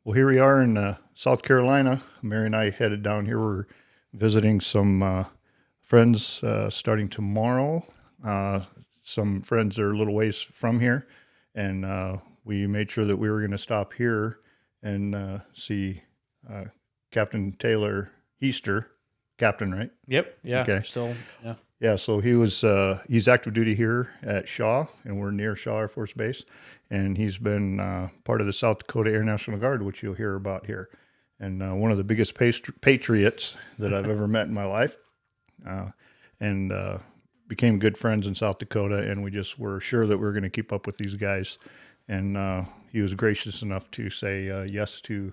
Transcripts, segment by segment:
Well, here we are in South Carolina. Mary and I headed down here. We're visiting some friends starting tomorrow. Some friends are a little ways from here, and we made sure that we were going to stop here and see Captain Taylor Hiester, Captain, right? Yep. Yeah. Okay. Still. Yeah. Yeah, so he's active duty here at Shaw, and we're near Shaw Air Force Base, and he's been part of the South Dakota Air National Guard, which you'll hear about here, and one of the biggest patriots that I've ever met in my life, and became good friends in South Dakota, and we just were sure that we were going to keep up with these guys, and he was gracious enough to say yes to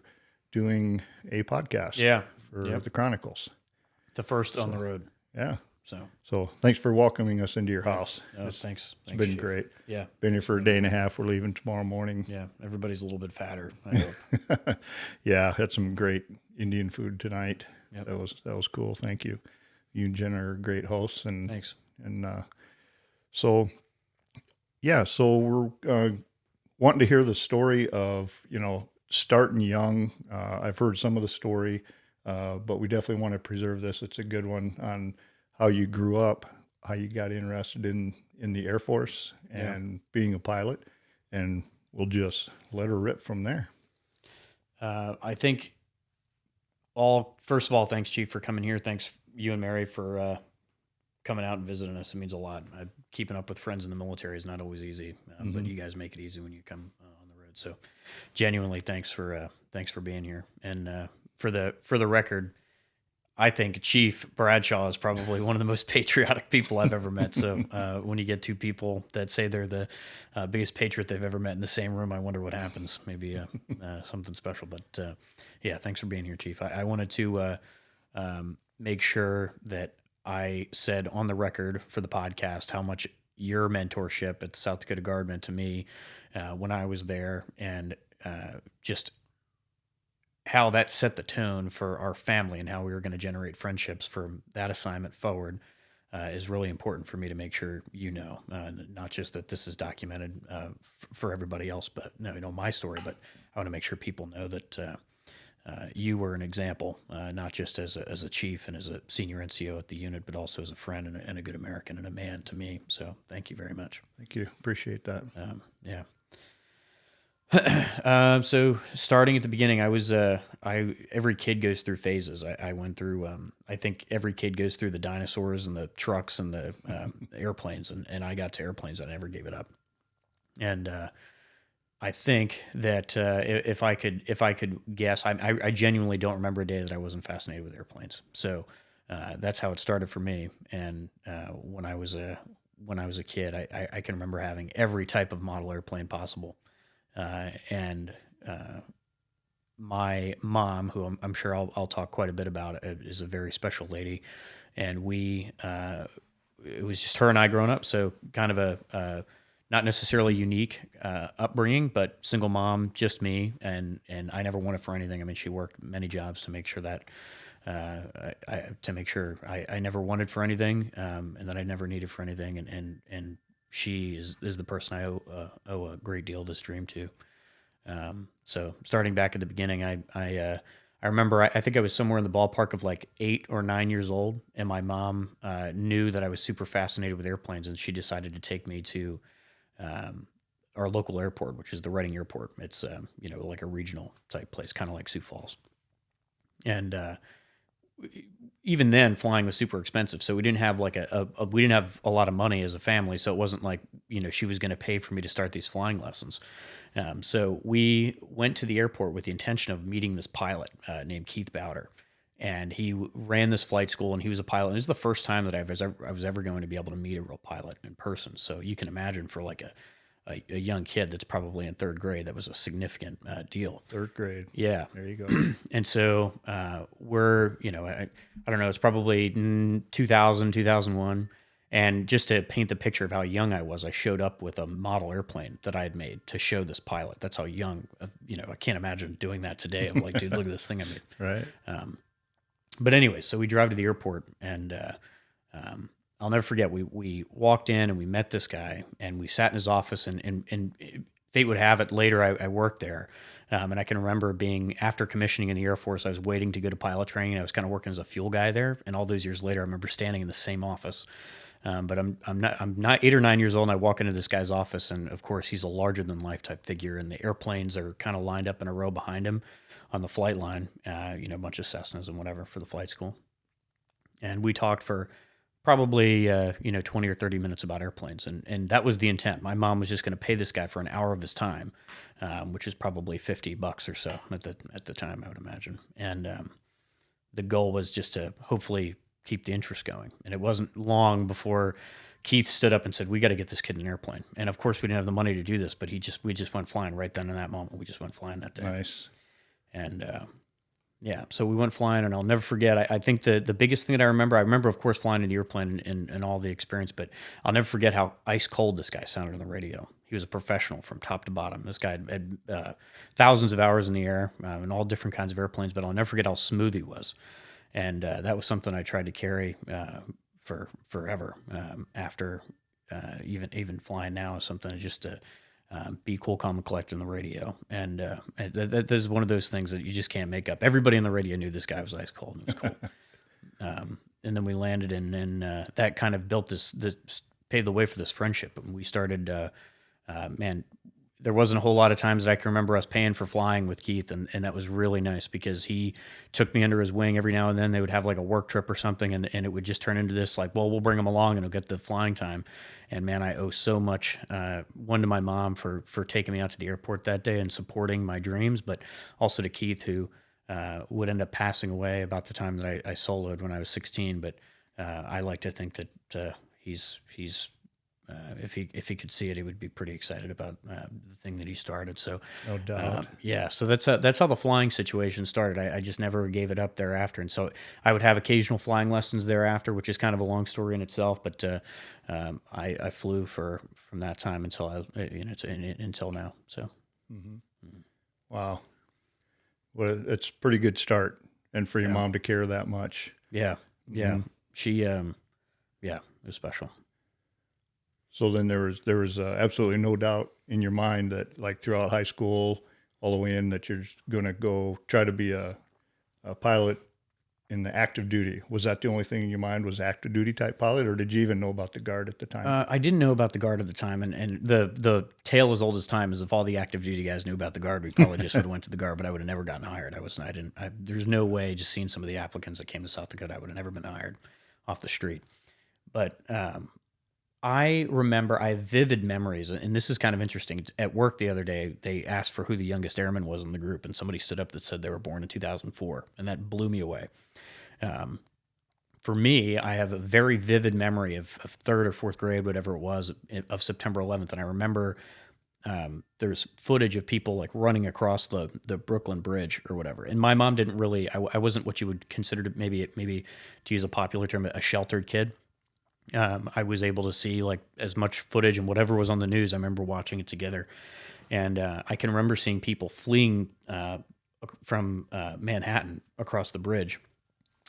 doing a podcast for the Chronicles. The first on the road. Yeah. So thanks for welcoming us into your house. Thanks. It's been Chief. great. Yeah. Been here for a day and a half. We're leaving tomorrow morning. Yeah. Everybody's a little bit fatter, I hope. Yeah. Had some great Indian food tonight. Yep. That was cool. Thank you. You and Jen are great hosts. And thanks. And so we're wanting to hear the story of, starting young. I've heard some of the story, but we definitely want to preserve this. It's a good one on how you grew up, how you got interested in the Air Force and being a pilot, and we'll just let her rip from there. I think first of all, thanks, Chief, for coming here. Thanks, you and Mary, for coming out and visiting us. It means a lot. Keeping up with friends in the military is not always easy, but you guys make it easy when you come on the road. So genuinely, thanks for being here. And for the record, I think Chief Bradshaw is probably one of the most patriotic people I've ever met. So when you get two people that say they're the biggest patriot they've ever met in the same room, I wonder what happens. Maybe something special. But yeah, thanks for being here, Chief. I wanted to make sure that I said on the record for the podcast how much your mentorship at the South Dakota Guard meant to me when I was there, and just how that set the tone for our family and how we were going to generate friendships from that assignment forward is really important for me to make sure not just that this is documented for everybody else, but my story, but I want to make sure people know that you were an example, not just as a chief and as a senior NCO at the unit, but also as a friend and a good American and a man to me. So thank you very much. Thank you. Appreciate that. Yeah. So starting at the beginning, every kid goes through phases. I went through, I think every kid goes through the dinosaurs and the trucks and the airplanes, and I got to airplanes. I never gave it up. And I think that if I could guess, I genuinely don't remember a day that I wasn't fascinated with airplanes. So that's how it started for me. And when I was a kid, I can remember having every type of model airplane possible. And my mom, who I'm sure I'll talk quite a bit about, is a very special lady, and it was just her and I growing up. So kind of a not necessarily unique upbringing, but single mom, just me, and I never wanted for anything. I mean, she worked many jobs to make sure that I never wanted for anything, and that I never needed for anything, and she is the person I owe a great deal of this dream to. So starting back at the beginning, I remember I think I was somewhere in the ballpark of like 8 or 9 years old, and my mom knew that I was super fascinated with airplanes, and she decided to take me to our local airport, which is the Reading Airport. It's like a regional type place, kind of like Sioux Falls, and even then, flying was super expensive, so we didn't have we didn't have a lot of money as a family. So it wasn't like she was going to pay for me to start these flying lessons. So we went to the airport with the intention of meeting this pilot named Keith Bowder, and he ran this flight school, and he was a pilot. And it was the first time that I was ever going to be able to meet a real pilot in person. So you can imagine for like a young kid that's probably in third grade, that was a significant deal. Third grade. Yeah. There you go. And so we're, I don't know, it's probably 2000, 2001. And just to paint the picture of how young I was, I showed up with a model airplane that I had made to show this pilot. That's how young, I can't imagine doing that today. I'm like, dude, look at this thing I made. Right. But anyway, so we drive to the airport, and I'll never forget, we walked in and we met this guy, and we sat in his office, and fate would have it, later I worked there. And I can remember being, after commissioning in the Air Force, I was waiting to go to pilot training. I was kind of working as a fuel guy there. And all those years later, I remember standing in the same office. But I'm not 8 or 9 years old, and I walk into this guy's office, and of course he's a larger than life type figure, and the airplanes are kind of lined up in a row behind him on the flight line. A bunch of Cessnas and whatever for the flight school. And we talked for probably 20 or 30 minutes about airplanes, and that was the intent. My mom was just going to pay this guy for an hour of his time, which is probably $50 or so at the time, I would imagine. And the goal was just to hopefully keep the interest going. And it wasn't long before Keith stood up and said, "We got to get this kid an airplane." And of course, we didn't have the money to do this, but we just went flying right then in that moment. We just went flying that day. Nice. And yeah, so we went flying, and I'll never forget. I think the biggest thing that I remember, of course, flying in the airplane and all the experience, but I'll never forget how ice cold this guy sounded on the radio. He was a professional from top to bottom. This guy had thousands of hours in the air and all different kinds of airplanes, but I'll never forget how smooth he was. And that was something I tried to carry for forever after even flying now is something just to be cool, calm, and collect on the radio. And that is one of those things that you just can't make up. Everybody on the radio knew this guy was ice cold, and it was cool. And then we landed, and that kind of built this paved the way for this friendship. And we started, there wasn't a whole lot of times that I can remember us paying for flying with Keith, and that was really nice because he took me under his wing every now and then. They would have like a work trip or something, and it would just turn into this like, well, we'll bring him along and he'll get the flying time. And man, I owe so much, one to my mom for taking me out to the airport that day and supporting my dreams, but also to Keith, who would end up passing away about the time that I soloed when I was 16. But I like to think that he's if he could see it, he would be pretty excited about the thing that he started. So No doubt. yeah, so that's how the flying situation started. I just never gave it up thereafter, and so I would have occasional flying lessons thereafter, which is kind of a long story in itself. But I flew from that time until until now. So Wow. Well, it's a pretty good start, and for your mom to care that much. yeah, she it was special. So then there was absolutely no doubt in your mind that, like, throughout high school all the way in, that you're going to go try to be a pilot in the active duty. Was that the only thing in your mind, was active duty type pilot, or did you even know about the Guard at the time? I didn't know about the Guard at the time, and the tale as old as time is if all the active duty guys knew about the Guard, we probably just would have went to the Guard, but I would have never gotten hired. There's no way, just seeing some of the applicants that came to South Dakota, I would have never been hired off the street. But I remember, I have vivid memories, and this is kind of interesting. At work the other day, they asked for who the youngest airman was in the group, and somebody stood up that said they were born in 2004, and that blew me away. For me, I have a very vivid memory of third or fourth grade, whatever it was, of September 11th, and I remember there's footage of people like running across the Brooklyn Bridge or whatever. And my mom didn't really, I wasn't what you would consider to maybe to use a popular term, a sheltered kid. I was able to see like as much footage and whatever was on the news. I remember watching it together, and I can remember seeing people fleeing from Manhattan across the bridge,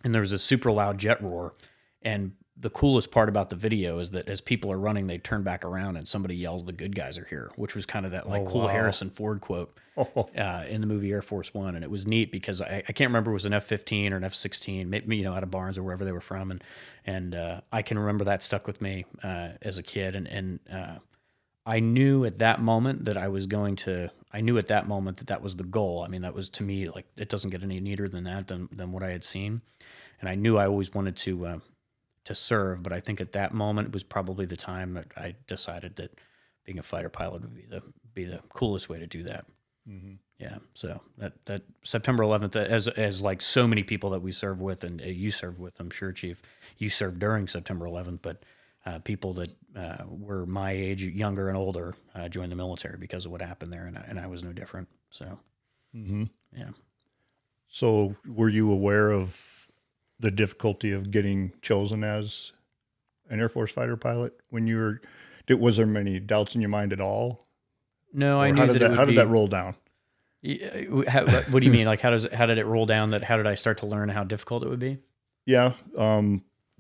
and there was a super loud jet roar. And the coolest part about the video is that as people are running, they turn back around and somebody yells, "The good guys are here," which was kind of that like cool Harrison Ford quote in the movie Air Force One. And it was neat because I can't remember if it was an F-15 or an F-16, maybe, out of Barnes or wherever they were from. And I can remember that stuck with me as a kid. And I knew at that moment that that was the goal. I mean, that was, to me, like, it doesn't get any neater than that, than what I had seen. And I knew I always wanted to serve, but I think at that moment it was probably the time that I decided that being a fighter pilot would be the coolest way to do that. Mm-hmm. Yeah. So that September 11th, as like so many people that we serve with, and you served with, I'm sure, Chief, you served during September 11th, but people that were my age, younger and older, joined the military because of what happened there, and I was no different. So, yeah. So were you aware of the difficulty of getting chosen as an Air Force fighter pilot when you were? Was there many doubts in your mind at all? No, or I knew how did that roll down? What do you mean? Like, how did it roll down? How did I start to learn how difficult it would be? Yeah,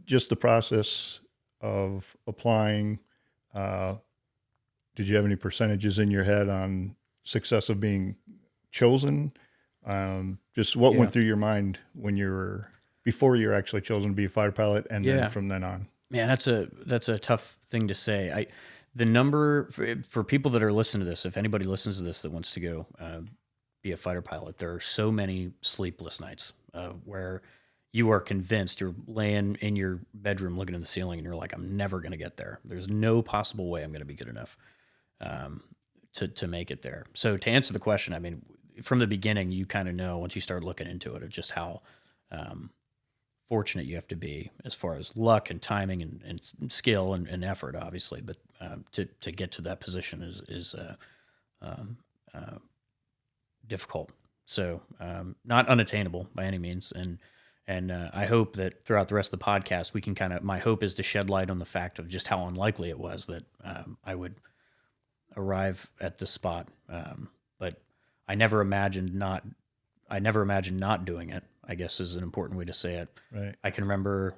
just the process of applying, did you have any percentages in your head on success of being chosen? Just what went through your mind when before you were actually chosen to be a fighter pilot, and then from then on? Man, that's a tough thing to say. The number for people that are listening to this, if anybody listens to this that wants to go be a fighter pilot, there are so many sleepless nights where you are convinced, you're laying in your bedroom looking at the ceiling and you're like, I'm never going to get there. There's no possible way I'm going to be good enough to make it there. So to answer the question, I mean, from the beginning, you kind of know once you start looking into it of just how fortunate you have to be as far as luck and timing and skill and effort, obviously. But to get to that position is difficult. So not unattainable by any means. And I hope that throughout the rest of the podcast, we can my hope is to shed light on the fact of just how unlikely it was that I would arrive at this spot. But I never imagined not doing it, I guess is an important way to say it. Right. I can remember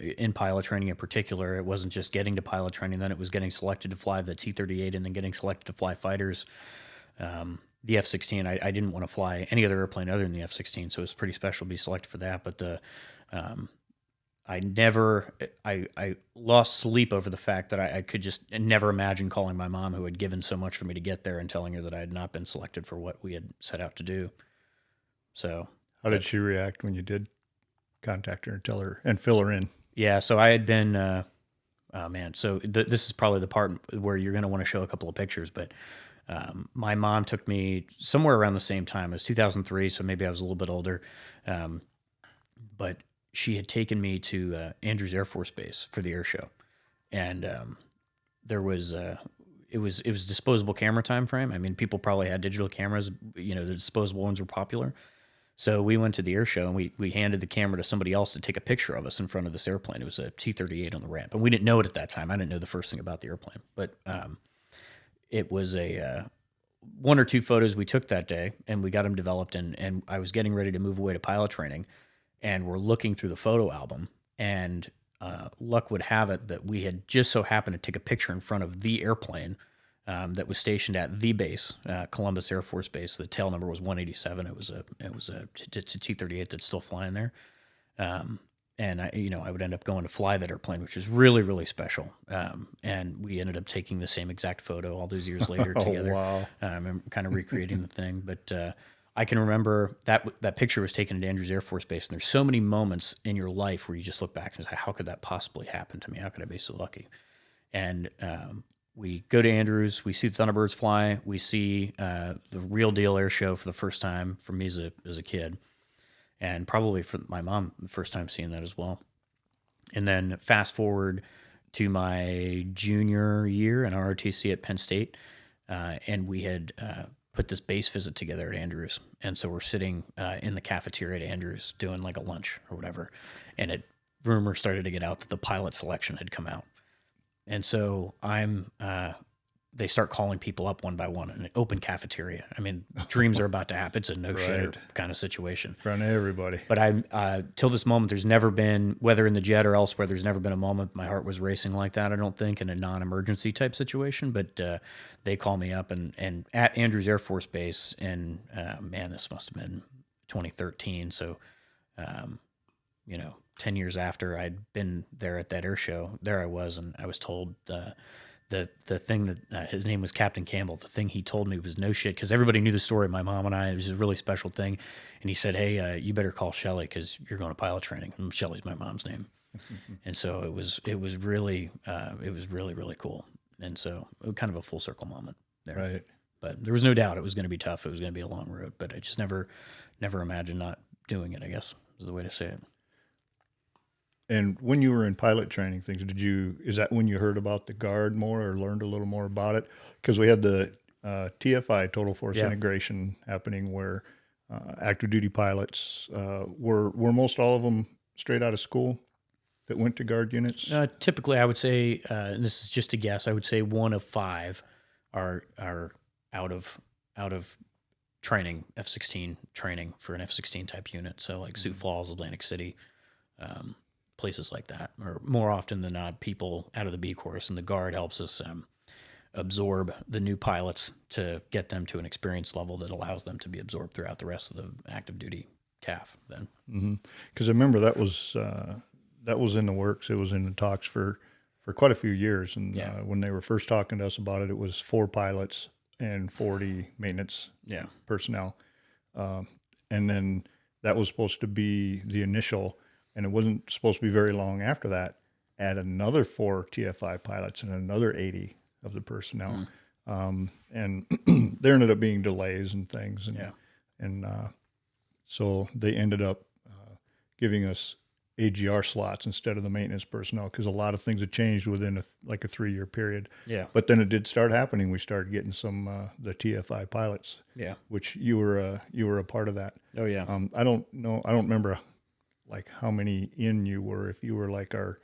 in pilot training in particular, it wasn't just getting to pilot training, then it was getting selected to fly the T-38 and then getting selected to fly fighters. The F-16, I didn't want to fly any other airplane other than the F-16, so it was pretty special to be selected for that. But I lost sleep over the fact that I could just never imagine calling my mom, who had given so much for me to get there, and telling her that I had not been selected for what we had set out to do. So how did she react when you did contact her and tell her and fill her in? Yeah, so I had been, oh man, so this is probably the part where you're going to want to show a couple of pictures, but my mom took me somewhere around the same time. It was 2003, so maybe I was a little bit older. But she had taken me to Andrews Air Force Base for the air show, and there was it was disposable camera time frame. I mean, people probably had digital cameras. You know, the disposable ones were popular. So we went to the air show and we handed the camera to somebody else to take a picture of us in front of this airplane. It was a T-38 on the ramp, and we didn't know it at that time. I didn't know the first thing about the airplane, but it was one or two photos we took that day, and we got them developed. And I was getting ready to move away to pilot training, and we're looking through the photo album, and luck would have it that we had just so happened to take a picture in front of the airplane that was stationed at the base, Columbus Air Force Base. The tail number was 187. It was a T-38 that's still flying there. And I would end up going to fly that airplane, which is really, really special. And we ended up taking the same exact photo all those years later together. Wow. And kind of recreating the thing. But I can remember that picture was taken at Andrews Air Force Base. And there's so many moments in your life where you just look back and say, how could that possibly happen to me? How could I be so lucky? And we go to Andrews, we see the Thunderbirds fly, we see the real deal air show for the first time for me as a kid, and probably for my mom, the first time seeing that as well. And then fast forward to my junior year in ROTC at Penn State, and we had put this base visit together at Andrews. And so we're sitting in the cafeteria at Andrews doing like a lunch or whatever, and rumors started to get out that the pilot selection had come out. And so they start calling people up one by one in an open cafeteria. I mean, dreams are about to happen. It's a no-shitter kind of situation. In front of everybody. But till this moment, there's never been, whether in the jet or elsewhere, there's never been a moment my heart was racing like that, I don't think, in a non-emergency type situation. But they call me up and at Andrews Air Force Base, and man, this must have been 2013. So, 10 years after I'd been there at that air show, there I was, and I was told the thing that his name was Captain Campbell. The thing he told me was no shit, because everybody knew the story. My mom and I, it was a really special thing. And he said, hey, you better call Shelly because you're going to pilot training. And Shelly's my mom's name. And so it was really really cool. And so it was kind of a full circle moment there. Right. But there was no doubt it was going to be tough. It was going to be a long road, but I just never imagined not doing it, I guess is the way to say it. And when you were in pilot training things, is that when you heard about the Guard more or learned a little more about it? Because we had the TFI, Total Force Integration, happening where active duty pilots were most all of them straight out of school that went to Guard units? Typically, I would say, and this is just a guess, I would say 1 of 5 are out of training, F-16 training for an F-16 type unit. So like Sioux Falls, Atlantic City, places like that, or more often than not, people out of the B course, and the Guard helps us absorb the new pilots to get them to an experience level that allows them to be absorbed throughout the rest of the active duty CAF then. Because I remember that was in the works. It was in the talks for quite a few years. And when they were first talking to us about it, it was 4 pilots and 40 maintenance personnel. And then that was supposed to be the initial, and it wasn't supposed to be very long after that, add another 4 TFI pilots and another 80 of the personnel. And there ended up being delays and things. And so they ended up giving us AGR slots instead of the maintenance personnel, because a lot of things had changed within a 3-year period. Yeah. But then it did start happening. We started getting some the TFI pilots. Yeah. Which you were a part of that. Oh yeah. I don't know. I don't remember like how many in you were. If you were like our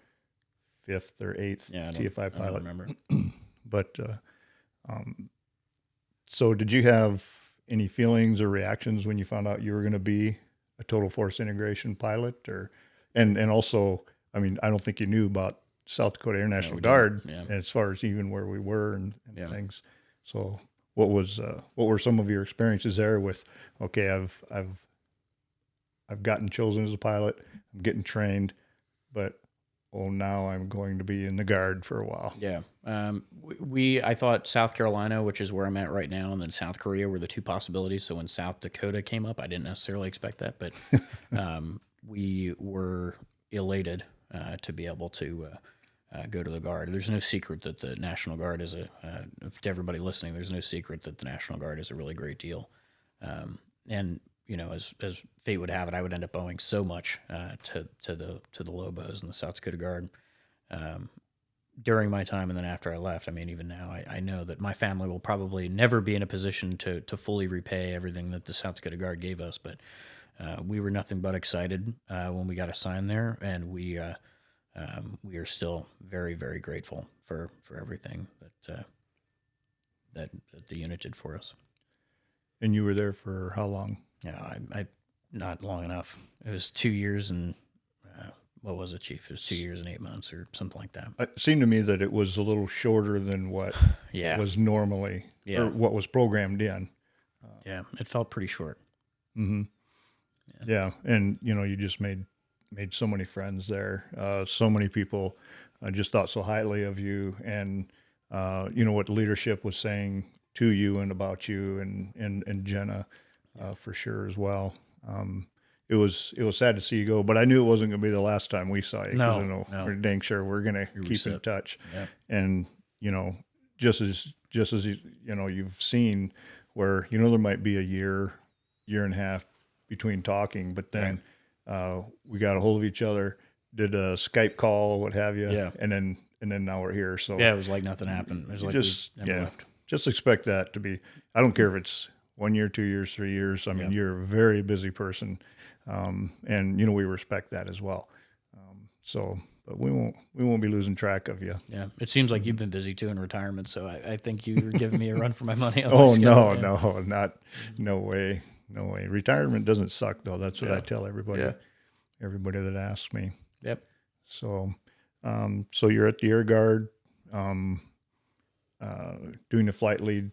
5th or 8th TFI pilot. I don't remember. But so did you have any feelings or reactions when you found out you were going to be a total force integration pilot, or and also, I mean, I don't think you knew about South Dakota Air National Guard as far as even where we were and things. So what were some of your experiences there with, okay, I've gotten chosen as a pilot, I'm getting trained, but now I'm going to be in the Guard for a while. Yeah. I thought South Carolina, which is where I'm at right now, and then South Korea were the 2 possibilities. So when South Dakota came up, I didn't necessarily expect that, but we were elated to be able to go to the Guard. There's no secret that the National Guard is to everybody listening, there's no secret that the National Guard is a really great deal. And you know, as fate would have it, I would end up owing so much to the Lobos and the South Dakota Guard during my time, and then after I left. I mean, even now, I know that my family will probably never be in a position to fully repay everything that the South Dakota Guard gave us, but we were nothing but excited when we got assigned there, and we are still very, very grateful for everything that the unit did for us. And you were there for how long? Yeah, I not long enough. It was 2 years and what was it, Chief? It was 2 years and 8 months or something like that. It seemed to me that it was a little shorter than what was normally or what was programmed in. Yeah, it felt pretty short. Mm-hmm. Yeah, and you know, you just made so many friends there. So many people just thought so highly of you, and you know what leadership was saying to you and about you, and Jenna. For sure as well. It was sad to see you go, but I knew it wasn't going to be the last time we saw you. No. We're dang sure we're going to keep in touch. Yeah. And you know, just as you know, you've seen where, you know, there might be a year and a half between talking, but then we got a hold of each other, did a Skype call, what have you, and then now we're here. So it was like nothing happened. It was like we never left. Just expect that to be. I don't care if it's 1 year, 2 years, 3 years. I mean, you're a very busy person, and you know, we respect that as well. But we won't be losing track of you. Yeah, it seems like you've been busy too in retirement, so I think you were giving me a run for my money. No way. Retirement doesn't suck though. That's what I tell everybody. Yeah. Everybody that asks me. Yep. So, so you're at the Air Guard, doing the flight lead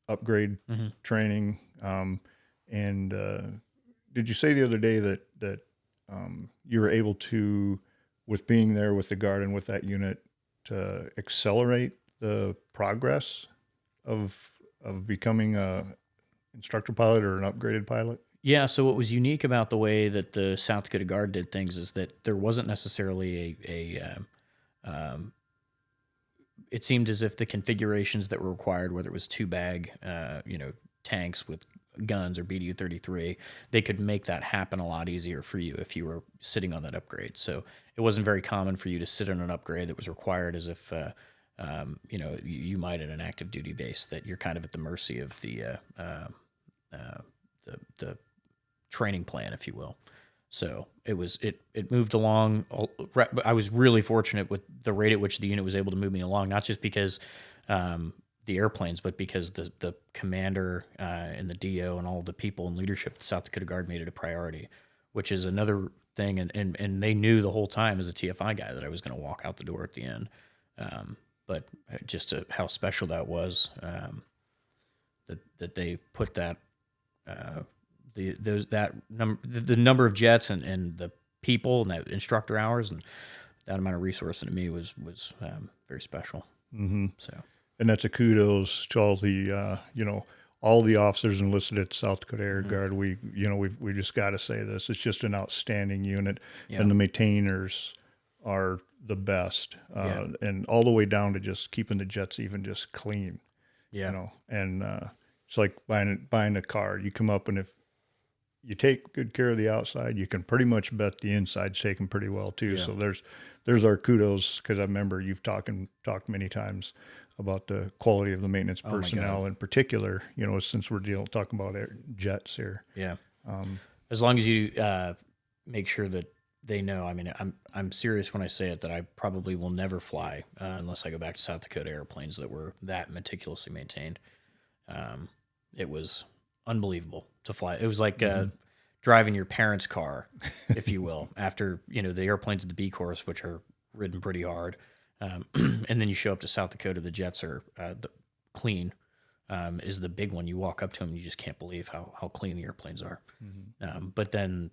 upgrade training. And did you say the other day that you were able to, with being there with the Guard and with that unit, to accelerate the progress of becoming a instructor pilot or an upgraded pilot? Yeah, so what was unique about the way that the South Dakota Guard did things is that there wasn't necessarily it seemed as if the configurations that were required, whether it was 2-bag, tanks with guns or BDU-33, they could make that happen a lot easier for you if you were sitting on that upgrade. So it wasn't very common for you to sit on an upgrade that was required as if, you might at an active duty base, that you're kind of at the mercy of the training plan, if you will. So it moved along. I was really fortunate with the rate at which the unit was able to move me along, not just because the airplanes, but because the commander and the DO and all of the people in leadership at the South Dakota Guard made it a priority, which is another thing. And they knew the whole time as a TFI guy that I was going to walk out the door at the end. but just how special that was, that they put that the number of jets and the people and that instructor hours and that amount of resource to me was very special. Mm-hmm. So, and that's a kudos to all the all the officers enlisted at South Dakota Air Guard. We just got to say this. It's just an outstanding unit, and the maintainers are the best, and all the way down to just keeping the jets even just clean. Yeah. And it's like buying a car. You come up, and if you take good care of the outside, you can pretty much bet the inside's taken pretty well too. Yeah. So there's our kudos, because I remember you've talked many times about the quality of the maintenance personnel in particular, since we're talking about jets here. Yeah. As long as you make sure that they know, I mean, I'm serious when I say it, that I probably will never fly unless I go back to South Dakota airplanes that were that meticulously maintained. It was unbelievable to fly. It was like driving your parents' car, if you will, after, the airplanes at the B course, which are ridden pretty hard. And then you show up to South Dakota, the jets are clean, is the big one. You walk up to them and you just can't believe how clean the airplanes are. Mm-hmm. But then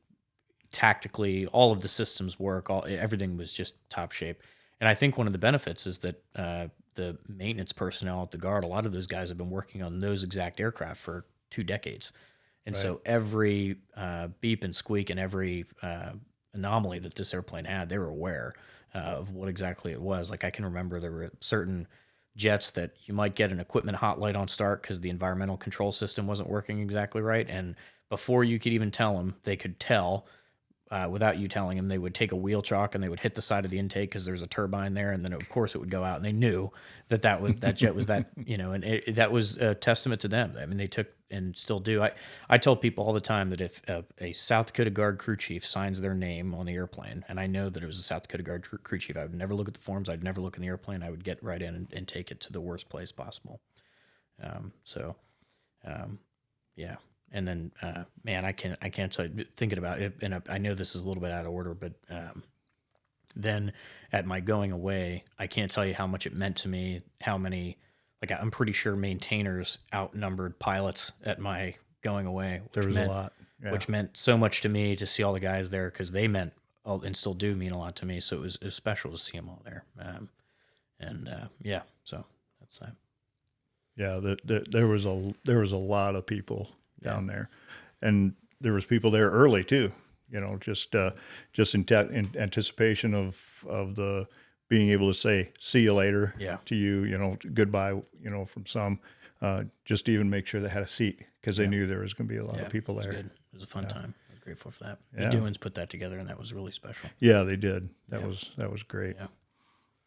tactically, all of the systems work, everything was just top shape. And I think one of the benefits is that the maintenance personnel at the Guard, a lot of those guys have been working on those exact aircraft for 2 decades. And so every beep and squeak and every anomaly that this airplane had, they were aware of what exactly it was. Like, I can remember there were certain jets that you might get an equipment hot light on start because the environmental control system wasn't working exactly right. And before you could even tell them, they could tell without you telling them. They would take a wheel chock and they would hit the side of the intake because there's a turbine there, and then of course it would go out. And they knew that jet was that, and that was a testament to them. I mean, they took and still do. I tell people all the time that if a South Dakota Guard crew chief signs their name on the airplane, and I know that it was a South Dakota Guard crew chief, I would never look at the forms. I'd never look in the airplane. I would get right in and take it to the worst place possible. Yeah. And then, man, I can't tell you, thinking about it, and I know this is a little bit out of order, but then at my going away, I can't tell you how much it meant to me, how many, like, I'm pretty sure maintainers outnumbered pilots at my going away. There was a lot. Yeah. Which meant so much to me to see all the guys there, because they meant, and still do mean a lot to me, so it was special to see them all there. So that's that. Yeah, there was a lot of people down there, and there was people there early too, just in anticipation of the being able to say see you later to you, goodbye, from some, just to even make sure they had a seat, because they knew there was going to be a lot of people there. It was a fun time. I'm grateful for that. The Dooans put that together, and that was really special. Yeah, they did. That was great. Yeah.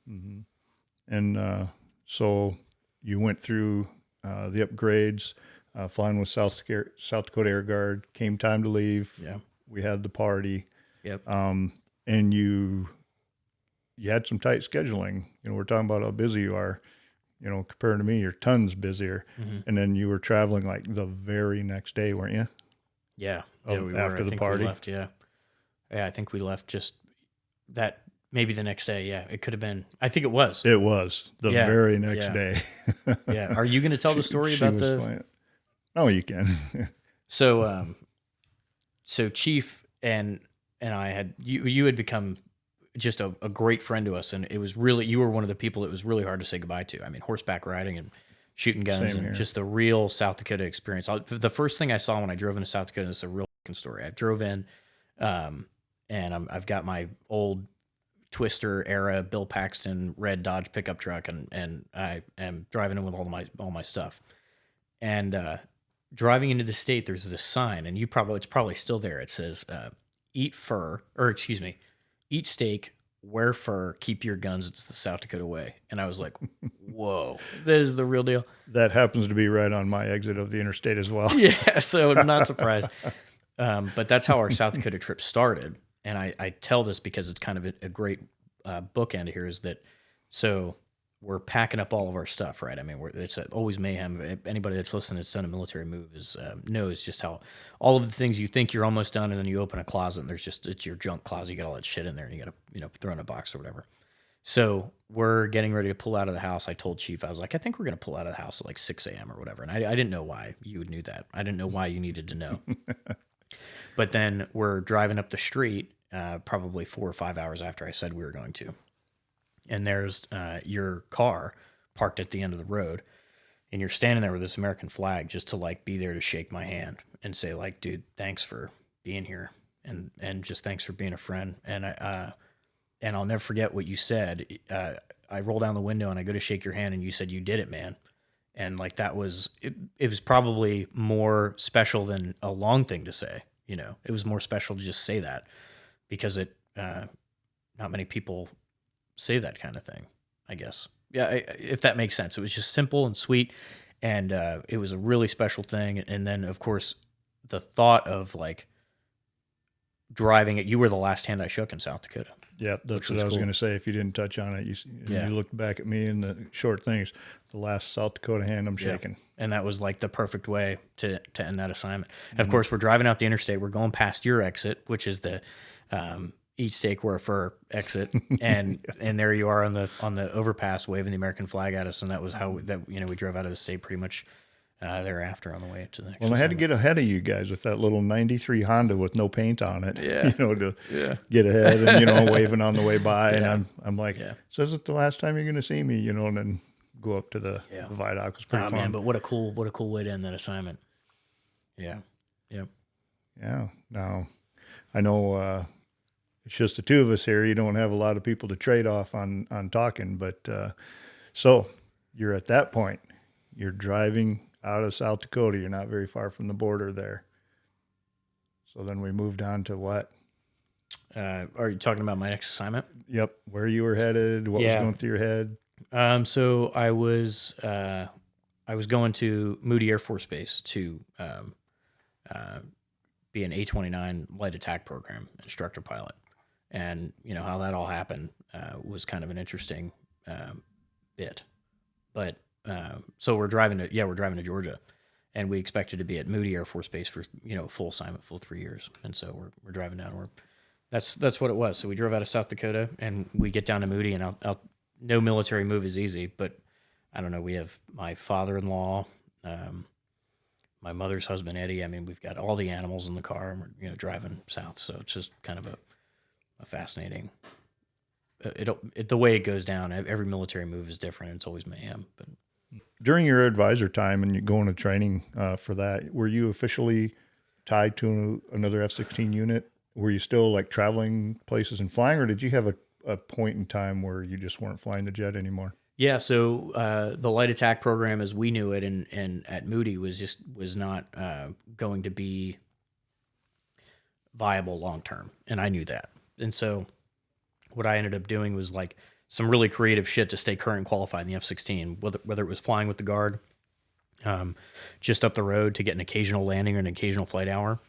Mm-hmm. And so you went through the upgrades, flying with South Dakota Air Guard. Came time to leave. Yeah, we had the party. Yep. And you had some tight scheduling. We're talking about how busy you are. Compared to me, you're tons busier. Mm-hmm. And then you were traveling like the very next day, weren't you? Yeah. We were. After the party. We left, yeah, I think we left just that. Maybe the next day, yeah. It could have been. I think it was. It was the very next day. Yeah. Are you going to tell the story about the? Flying. Oh, you can. So Chief and I had you had become just a great friend to us, and it was really, you were one of the people it was really hard to say goodbye to. I mean, horseback riding and shooting guns and just the real South Dakota experience. The first thing I saw when I drove into South Dakota, this is a real story. I drove in, and I've got my old Twister era Bill Paxton red Dodge pickup truck, and I am driving in with all my stuff, and driving into the state, there's this sign, and it's probably still there. It says, eat steak, wear fur, keep your guns. It's the South Dakota way. And I was like, whoa, this is the real deal. That happens to be right on my exit of the interstate as well. Yeah, so I'm not surprised. But that's how our South Dakota trip started. And I tell this because it's kind of a great bookend here, is that, so we're packing up all of our stuff, right? I mean, it's always mayhem. Anybody that's listening that's done a military move knows just how all of the things you think you're almost done, and then you open a closet and it's your junk closet. You got all that shit in there, and you got to throw in a box or whatever. So we're getting ready to pull out of the house. I told Chief, I was like, I think we're going to pull out of the house at like 6 a.m. or whatever. And I didn't know why you knew that. I didn't know why you needed to know. But then we're driving up the street, probably 4 or 5 hours after I said we were going to. And there's your car parked at the end of the road. And you're standing there with this American flag just to like be there to shake my hand and say like, dude, thanks for being here. And just thanks for being a friend. And I'll never forget what you said. I roll down the window and I go to shake your hand and you said, you did it, man. And like, that was, it was probably more special than a long thing to say. You know, it was more special to just say that because not many people say that kind of thing, I guess. Yeah. If that makes sense. It was just simple and sweet. And it was a really special thing. And then of course the thought of like driving it, you were the last hand I shook in South Dakota. Yeah, that's what I was going to say. If you didn't touch on it, you looked back at me and the short things. The last South Dakota hand I'm shaking. And that was like the perfect way to end that assignment. And of course, we're driving out the interstate. We're going past your exit, which is the eat steak, wear fur exit, and there you are on the overpass waving the American flag at us. And that was how we drove out of the state pretty much thereafter on the way to the next. Well, I had to get ahead of you guys with that little '93 Honda with no paint on it. Yeah. To get ahead and waving on the way by, and I'm like, so is it the last time you're going to see me? And then go up to the viaduct. It was pretty fun. Man, but what a cool way to end that assignment. Yeah. Yep. Yeah. Now, I know it's just the two of us here. You don't have a lot of people to trade off on talking, but so you're at that point. You're driving out of South Dakota. You're not very far from the border there. So then we moved on to what? Are you talking about my next assignment? Yep. Where you were headed, what was going through your head? So I was going to Moody Air Force Base to be an A-29 light attack program instructor pilot. And how that all happened was kind of an interesting bit. But so we're driving to Georgia, and we expected to be at Moody Air Force Base for full assignment, full 3 years. And so we're driving down. That's what it was. So we drove out of South Dakota, and we get down to Moody, and no military move is easy, but I don't know. We have my father-in-law, my mother's husband Eddie. I mean, we've got all the animals in the car, and we're driving south. So it's just kind of a fascinating. The way it goes down, every military move is different. It's always mayhem. But during your advisor time and you going to training for that, were you officially tied to another F-16 unit? Were you still like traveling places and flying, or did you have a point in time where you just weren't flying the jet anymore? Yeah. So the light attack program, as we knew it, and at Moody was not going to be viable long term, and I knew that. And so what I ended up doing was like some really creative shit to stay current and qualified in the F-16, whether it was flying with the Guard, just up the road to get an occasional landing or an occasional flight hour,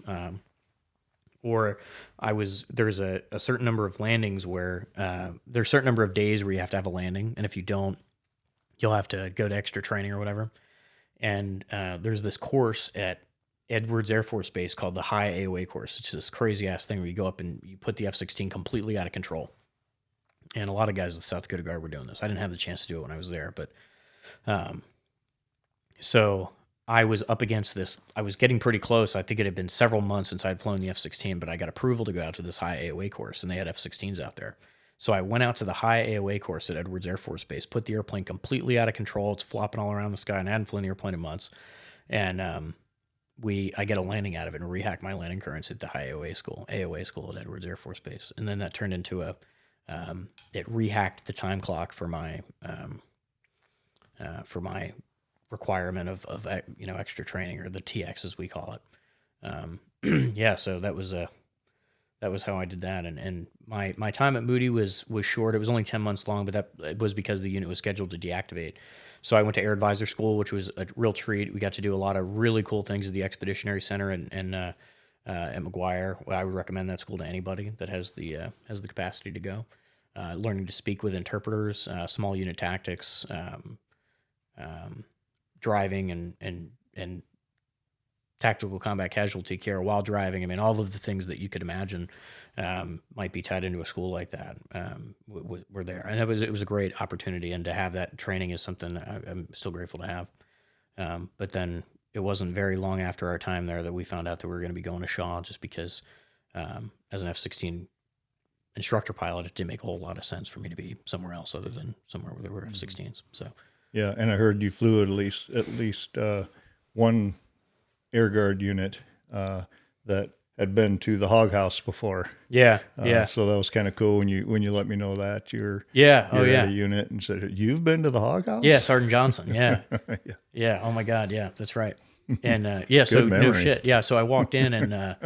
or there's a certain number of landings where there's a certain number of days where you have to have a landing, and if you don't, you'll have to go to extra training or whatever. And there's this course at Edwards Air Force Base called the High AOA course. It's this crazy ass thing where you go up and you put the F-16 completely out of control. And a lot of guys at the South Dakota Guard were doing this. I didn't have the chance to do it when I was there, but so I was up against this. I was getting pretty close. I think it had been several months since I'd flown the F-16, but I got approval to go out to this High AOA course, and they had F-16s out there. So I went out to the High AOA course at Edwards Air Force Base, put the airplane completely out of control. It's flopping all around the sky, and I hadn't flown the airplane in months. And I get a landing out of it and rehack my landing currents at the High AOA school at Edwards Air Force Base. And then that turned into it rehacked the time clock for my requirement of extra training, or the TX as we call it. Yeah, so that was how I did that. And my time at Moody was short. It was only 10 months long, but that was because the unit was scheduled to deactivate. So I went to Air Advisor School, which was a real treat. We got to do a lot of really cool things at the Expeditionary Center and at McGuire. I would recommend that school to anybody that has the capacity to go. Learning to speak with interpreters, small unit tactics, driving and tactical combat casualty care while driving. I mean, all of the things that you could imagine might be tied into a school like that were there. And it was a great opportunity. And to have that training is something I'm still grateful to have. But then it wasn't very long after our time there that we found out that we were going to be going to Shaw, just because as an F-16 instructor pilot, it didn't make a whole lot of sense for me to be somewhere else other than somewhere where there were F-16s. So Yeah, and I heard you flew at least one Air Guard unit that had been to the Hog House before. yeah. So that was kind of cool when you let me know that you're Yeah. you're Oh, yeah. at a unit and said, "You've been to the Hog House?" Yeah, Sergeant Johnson. Yeah. Yeah. Yeah. Oh my God. Yeah, that's right. And yeah, so no memory. shit. Yeah, so I walked in and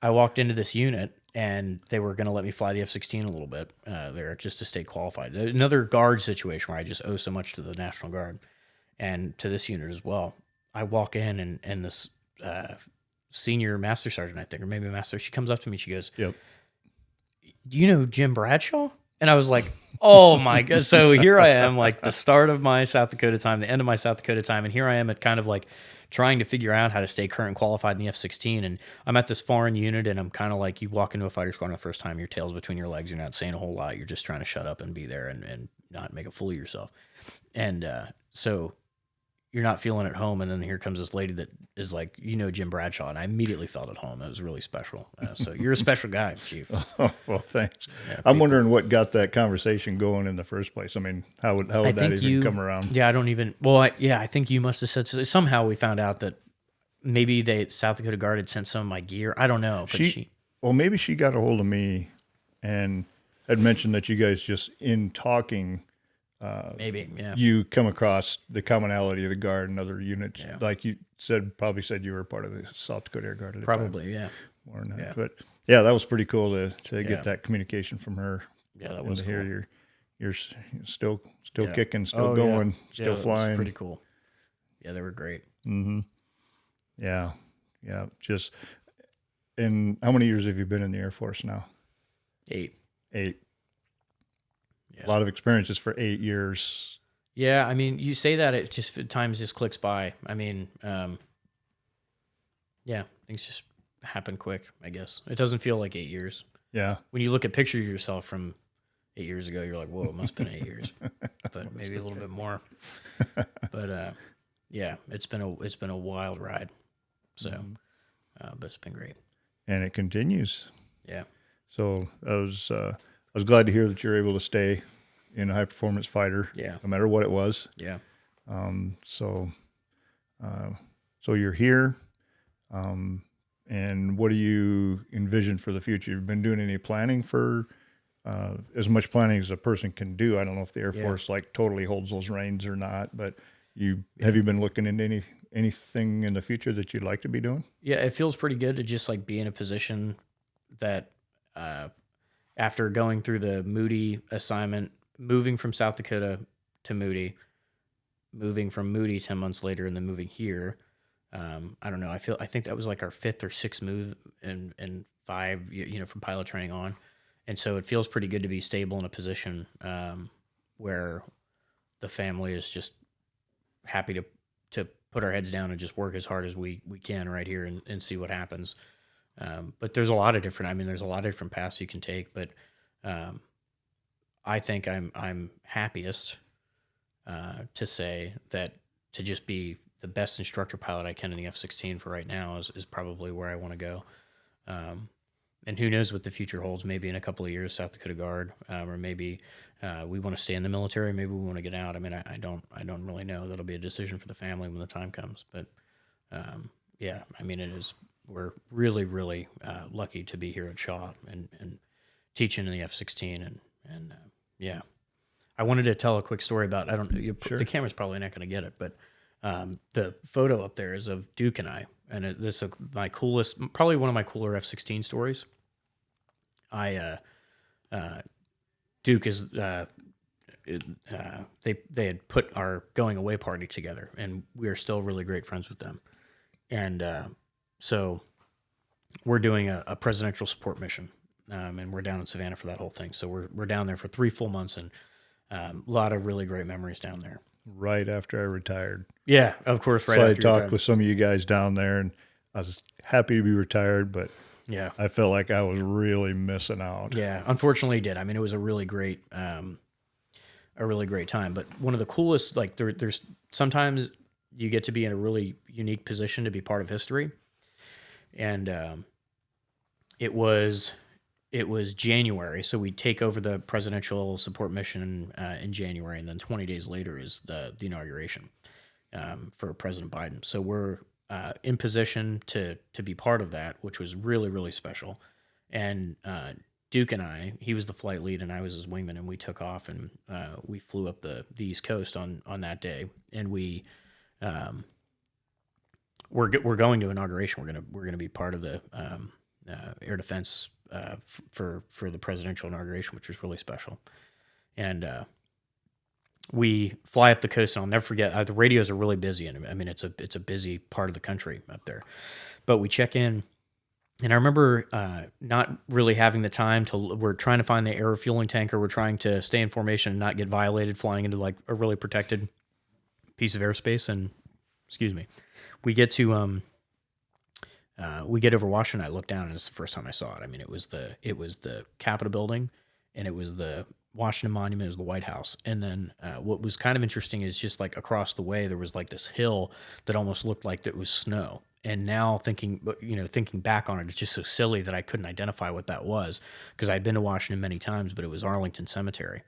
I walked into this unit, and they were going to let me fly the F-16 a little bit there just to stay qualified. Another guard situation where I just owe so much to the National Guard and to this unit as well. I walk in, and this senior master sergeant, I think, or maybe master, she comes up to me. She goes, Yep. "Do you know Jim Bradshaw?" And I was like, oh my God. So here I am, like the start of my South Dakota time, the end of my South Dakota time. And here I am at kind of like trying to figure out how to stay current and qualified in the F-16. And I'm at this foreign unit, and I'm kind of like, you walk into a fighter squadron the first time, your tail's between your legs. You're not saying a whole lot. You're just trying to shut up and be there and not make a fool of yourself. And so you're not feeling at home. And then here comes this lady that is like, Jim Bradshaw. And I immediately felt at home. It was really special. So you're a special guy, Chief. Oh, well, thanks. Yeah, I'm wondering what got that conversation going in the first place. I mean, how would that even come around? Yeah, I don't even. Well, I think you must have said somehow we found out that maybe South Dakota Guard had sent some of my gear. I don't know. But well, maybe she got a hold of me and had mentioned that you guys just in talking. Maybe, yeah. You come across the commonality of the Guard and other units, Yeah. like you probably said you were part of the South Dakota Air Guard at the Probably, time. yeah. More than that. Yeah. But yeah, that was pretty cool to Yeah. get that communication from her. Yeah, that and was to cool. hear you're still Yeah. kicking, still Oh, going, yeah. still Yeah, that was flying. pretty cool. Yeah, they were great. Mm-hmm. Yeah. Just, and how many years have you been in the Air Force now? 8. 8. Yeah. A lot of experiences for 8 years. Yeah, I mean, you say that, it just times just clicks by. I mean, yeah, things just happen quick, I guess. It doesn't feel like 8 years. Yeah. When you look at pictures of yourself from 8 years ago, you're like, whoa, it must have been 8 years, but maybe a little bit more. But yeah, it's been a wild ride. So, but it's been great. And it continues. Yeah. So I was glad to hear that you're able to stay in a high performance fighter. Yeah. No matter what it was. Yeah. So you're here. And what do you envision for the future? You've been doing any planning for as much planning as a person can do? I don't know if the Air Force like totally holds those reins or not, but have you been looking into anything in the future that you'd like to be doing? Yeah, it feels pretty good to just like be in a position that after going through the Moody assignment, moving from South Dakota to Moody, moving from Moody 10 months later, and then moving here. I don't know. I think that was like our 5th or 6th move in 5, from pilot training on. And so it feels pretty good to be stable in a position where the family is just happy to put our heads down and just work as hard as we can right here and see what happens. But there's a lot of different paths you can take, but I think I'm happiest to say that to just be the best instructor pilot I can in the F-16 for right now is probably where I want to go. And who knows what the future holds? Maybe in a couple of years, South Dakota Guard, or maybe we want to stay in the military. Maybe we want to get out. I mean, I don't really know. That'll be a decision for the family when the time comes. But yeah, I mean, it is. We're really, really lucky to be here at Shaw and teaching in the F-16 and yeah. I wanted to tell a quick story about. I don't know. Sure. The camera's probably not going to get it, but the photo up there is of Duke and I, and this is my coolest, probably one of my cooler F-16 stories. Duke is they had put our going away party together, and we are still really great friends with them, and so we're doing a presidential support mission, and we're down in Savannah for that whole thing. So we're down there for 3 full months, and a lot of really great memories down there. Right after I retired. Yeah, of course. Right. So after I your talked time. with some of you guys down there, and I was happy to be retired, but Yeah. I felt like I was really missing out. Yeah. Unfortunately, it did. I mean, it was a really great time. But one of the coolest, like there's sometimes you get to be in a really unique position to be part of history, and it was January, so we take over the presidential support mission in January, and then 20 days later is the inauguration for President Biden. So we're in position to be part of that, which was really, really special. And Duke and I, he was the flight lead, and I was his wingman, and we took off and we flew up the East Coast on that day, and we're going to inauguration. We're gonna be part of the air defense for the presidential inauguration, which was really special. And we fly up the coast, and I'll never forget. The radios are really busy, and I mean it's a busy part of the country up there. But we check in, and I remember not really having the time to. We're trying to find the air refueling tanker. We're trying to stay in formation and not get violated, flying into like a really protected piece of airspace. And excuse me, we get to we get over Washington. I look down, and it's the first time I saw it. I mean, it was the Capitol building, and it was the Washington Monument, it was the White House. And then what was kind of interesting is just like across the way, there was like this hill that almost looked like it was snow. And now thinking back on it, it's just so silly that I couldn't identify what that was, because I'd been to Washington many times, but it was Arlington Cemetery.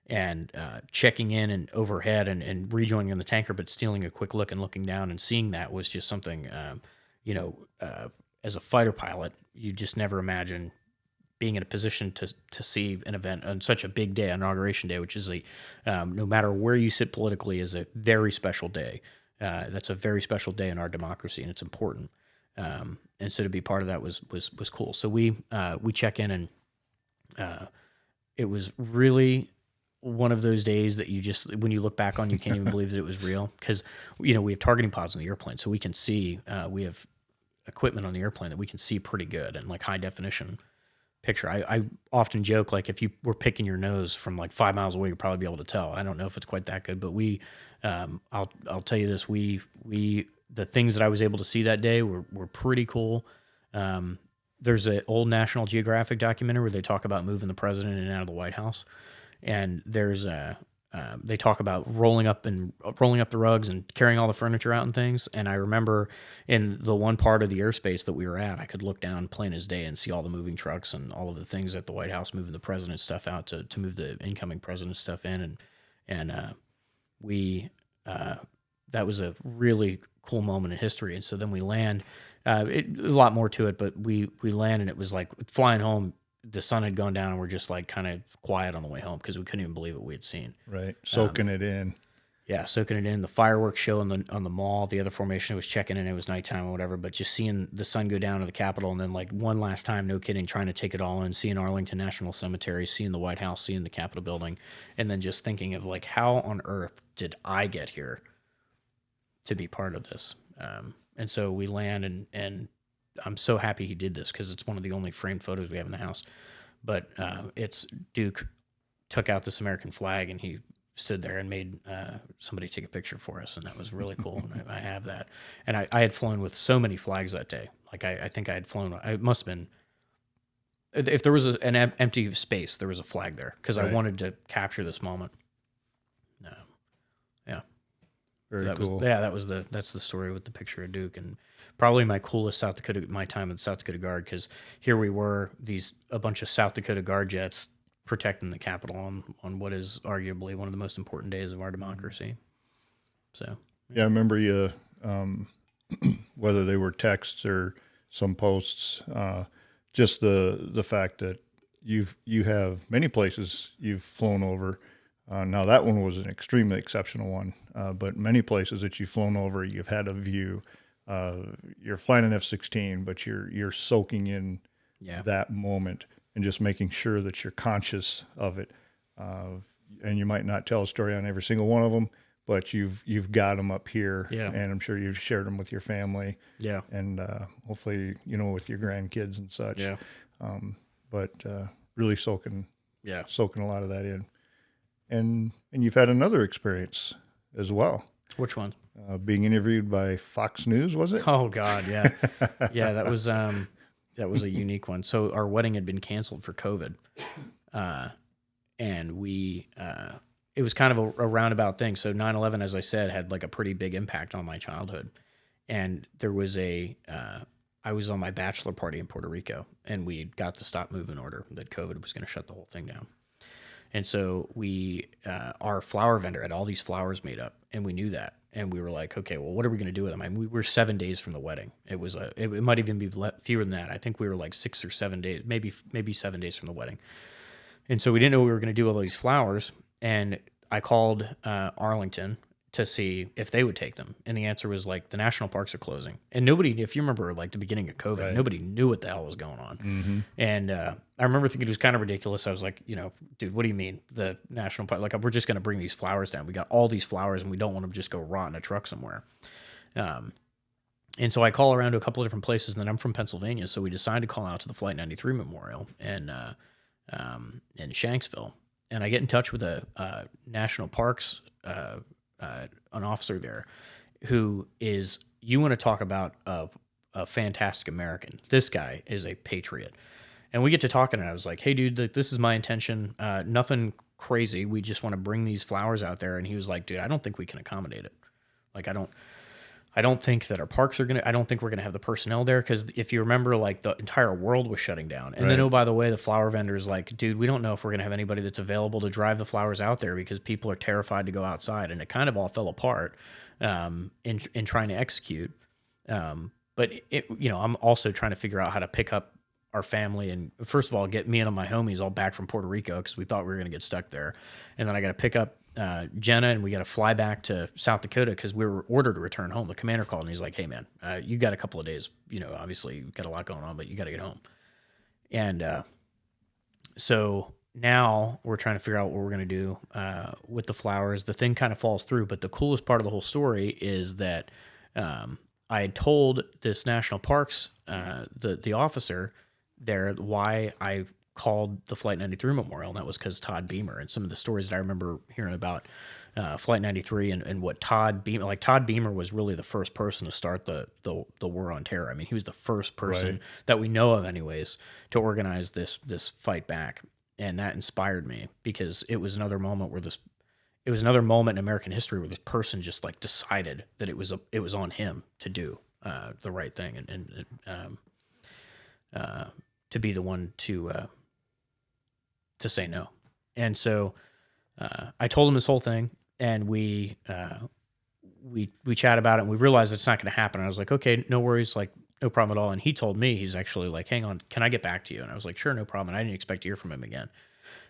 And checking in and overhead and rejoining the tanker, but stealing a quick look and looking down and seeing that was just something, as a fighter pilot, you just never imagine being in a position to see an event on such a big day, Inauguration Day, which is no matter where you sit politically, is a very special day. That's a very special day in our democracy, and it's important. And so to be part of that was cool. So we check in, and it was really one of those days that you just, when you look back on, you can't even believe that it was real, because we have targeting pods on the airplane, so we can see. We have equipment on the airplane that we can see pretty good and like high definition picture. I often joke, like, if you were picking your nose from like 5 miles away, you'd probably be able to tell. I don't know if it's quite that good, but I'll tell you this, the things that I was able to see that day were pretty cool. There's an old National Geographic documentary where they talk about moving the president in and out of the White House, and there's they talk about rolling up the rugs and carrying all the furniture out and things. And I remember in the one part of the airspace that we were at, I could look down plain as day and see all the moving trucks and all of the things at the White House, moving the president's stuff out to move the incoming president's stuff in. And that was a really cool moment in history. And so then we land, a lot more to it, but we land, and it was like flying home. The sun had gone down, and we're just like kind of quiet on the way home because we couldn't even believe what we had seen. Right, soaking it in. Yeah, soaking it in. The fireworks show on the mall. The other formation was checking in. It was nighttime or whatever, but just seeing the sun go down to the Capitol, and then like one last time, no kidding, trying to take it all in, seeing Arlington National Cemetery, seeing the White House, seeing the Capitol building, and then just thinking of like, how on earth did I get here to be part of this? And so we land, and I'm so happy he did this, because it's one of the only framed photos we have in the house. But it's Duke took out this American flag, and he stood there and made somebody take a picture for us, and that was really cool. And I have that. And I had flown with so many flags that day. Like I think I had flown. It must have been, if there was an empty space, there was a flag there, because I wanted to capture this moment. Yeah. Very cool. That's the story with the picture of Duke, and probably my coolest my time at the South Dakota Guard, because here we were, a bunch of South Dakota Guard jets protecting the Capitol on what is arguably one of the most important days of our democracy. So yeah, I remember you, whether they were texts or some posts, just the fact that you have many places you've flown over. Now that one was an extremely exceptional one, but many places that you've flown over, you've had a view. You're flying an F-16, but you're soaking in that moment and just making sure that you're conscious of it. And you might not tell a story on every single one of them, but you've got them up here, and I'm sure you've shared them with your family, and hopefully with your grandkids and such. But really soaking a lot of that in. And you've had another experience as well. Which one? being interviewed by Fox News, was it? Oh God, yeah, yeah. That was a unique one. So our wedding had been canceled for COVID, and it was kind of a roundabout thing. So 9/11, as I said, had like a pretty big impact on my childhood, and there was I was on my bachelor party in Puerto Rico, and we got the stop moving order that COVID was going to shut the whole thing down. And so our flower vendor had all these flowers made up, and we knew that. And we were like, okay, well, what are we going to do with them? I mean, we were 7 days from the wedding. It was it might even be fewer than that. I think we were like 6 or 7 days, maybe 7 days from the wedding. And so we didn't know what we were going to do with all these flowers. And I called Arlington to see if they would take them. And the answer was like, the national parks are closing. And nobody, if you remember like the beginning of COVID, nobody knew what the hell was going on. Mm-hmm. And I remember thinking it was kind of ridiculous. I was like, dude, what do you mean the national park? Like, we're just going to bring these flowers down. We got all these flowers and we don't want them to just go rot in a truck somewhere. And so I call around to a couple of different places, and then I'm from Pennsylvania. So we decided to call out to the Flight 93 Memorial in Shanksville. And I get in touch with a national parks an officer there who is, you want to talk about a fantastic American. This guy is a patriot. And we get to talking, and I was like, hey, dude, this is my intention. Nothing crazy. We just want to bring these flowers out there. And he was like, dude, I don't think we can accommodate it. Like, I don't think that our parks are I don't think we're going to have the personnel there. Because if you remember, like, the entire world was shutting down. And then, oh, by the way, the flower vendors, like, dude, we don't know if we're going to have anybody that's available to drive the flowers out there because people are terrified to go outside. And it kind of all fell apart in trying to execute. But, I'm also trying to figure out how to pick up our family and, first of all, get me and my homies all back from Puerto Rico because we thought we were going to get stuck there. And then I got to pick up Jenna, and we got to fly back to South Dakota because we were ordered to return home. The commander called, and he's like, hey, man, you got a couple of days. Obviously, you've got a lot going on, but you got to get home. And so now we're trying to figure out what we're going to do with the flowers. The thing kind of falls through, but the coolest part of the whole story is that I had told this national parks, the officer there, why I called the Flight 93 Memorial, and that was because Todd Beamer and some of the stories that I remember hearing about Flight 93 and what Todd Beamer was really the first person to start the war on terror. I mean, he was the first person that we know of anyways to organize this fight back. And that inspired me because it was another moment in American history where this person just like decided that it was on him to do the right thing and to be the one to say no. And so I told him this whole thing, and we chat about it, and we realized it's not going to happen. And I was like, okay, no worries, like no problem at all. And he told me, he's actually like, hang on, can I get back to you? And I was like, sure, no problem. And I didn't expect to hear from him again.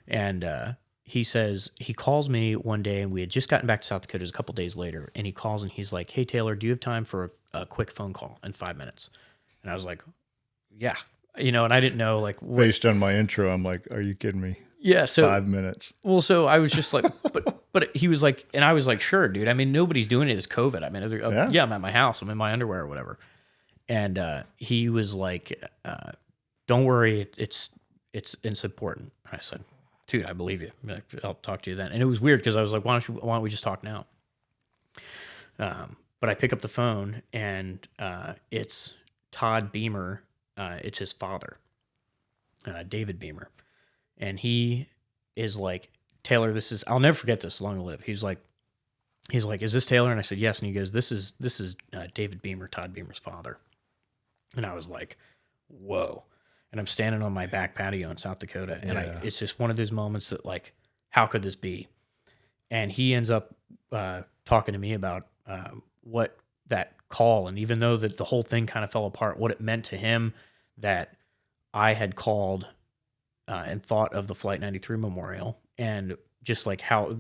And he says, he calls me one day, and we had just gotten back to South Dakota. It was a couple days later, and he calls and he's like, hey, Taylor, do you have time for a quick phone call in 5 minutes? And I was like, yeah. And I didn't know, like, based on my intro, I'm like, are you kidding me? Yeah. So 5 minutes. Well, so I was just like, but he was like, and I was like, sure, dude. I mean, nobody's doing it. It's COVID. I mean, yeah, I'm at my house. I'm in my underwear or whatever. And he was like, don't worry. It's important. I said, dude, I believe you. I'll talk to you then. And it was weird because I was like, why don't we just talk now? But I pick up the phone, and it's Todd Beamer. It's his father, David Beamer. And he is like, Taylor, I'll never forget this, long to live. He's like, is this Taylor? And I said, yes. And he goes, this is David Beamer, Todd Beamer's father. And I was like, whoa. And I'm standing on my back patio in South Dakota. And it's just one of those moments that, like, how could this be? And he ends up talking to me about what that call, and even though that the whole thing kind of fell apart, what it meant to him that I had called and thought of the Flight 93 Memorial, and just like how,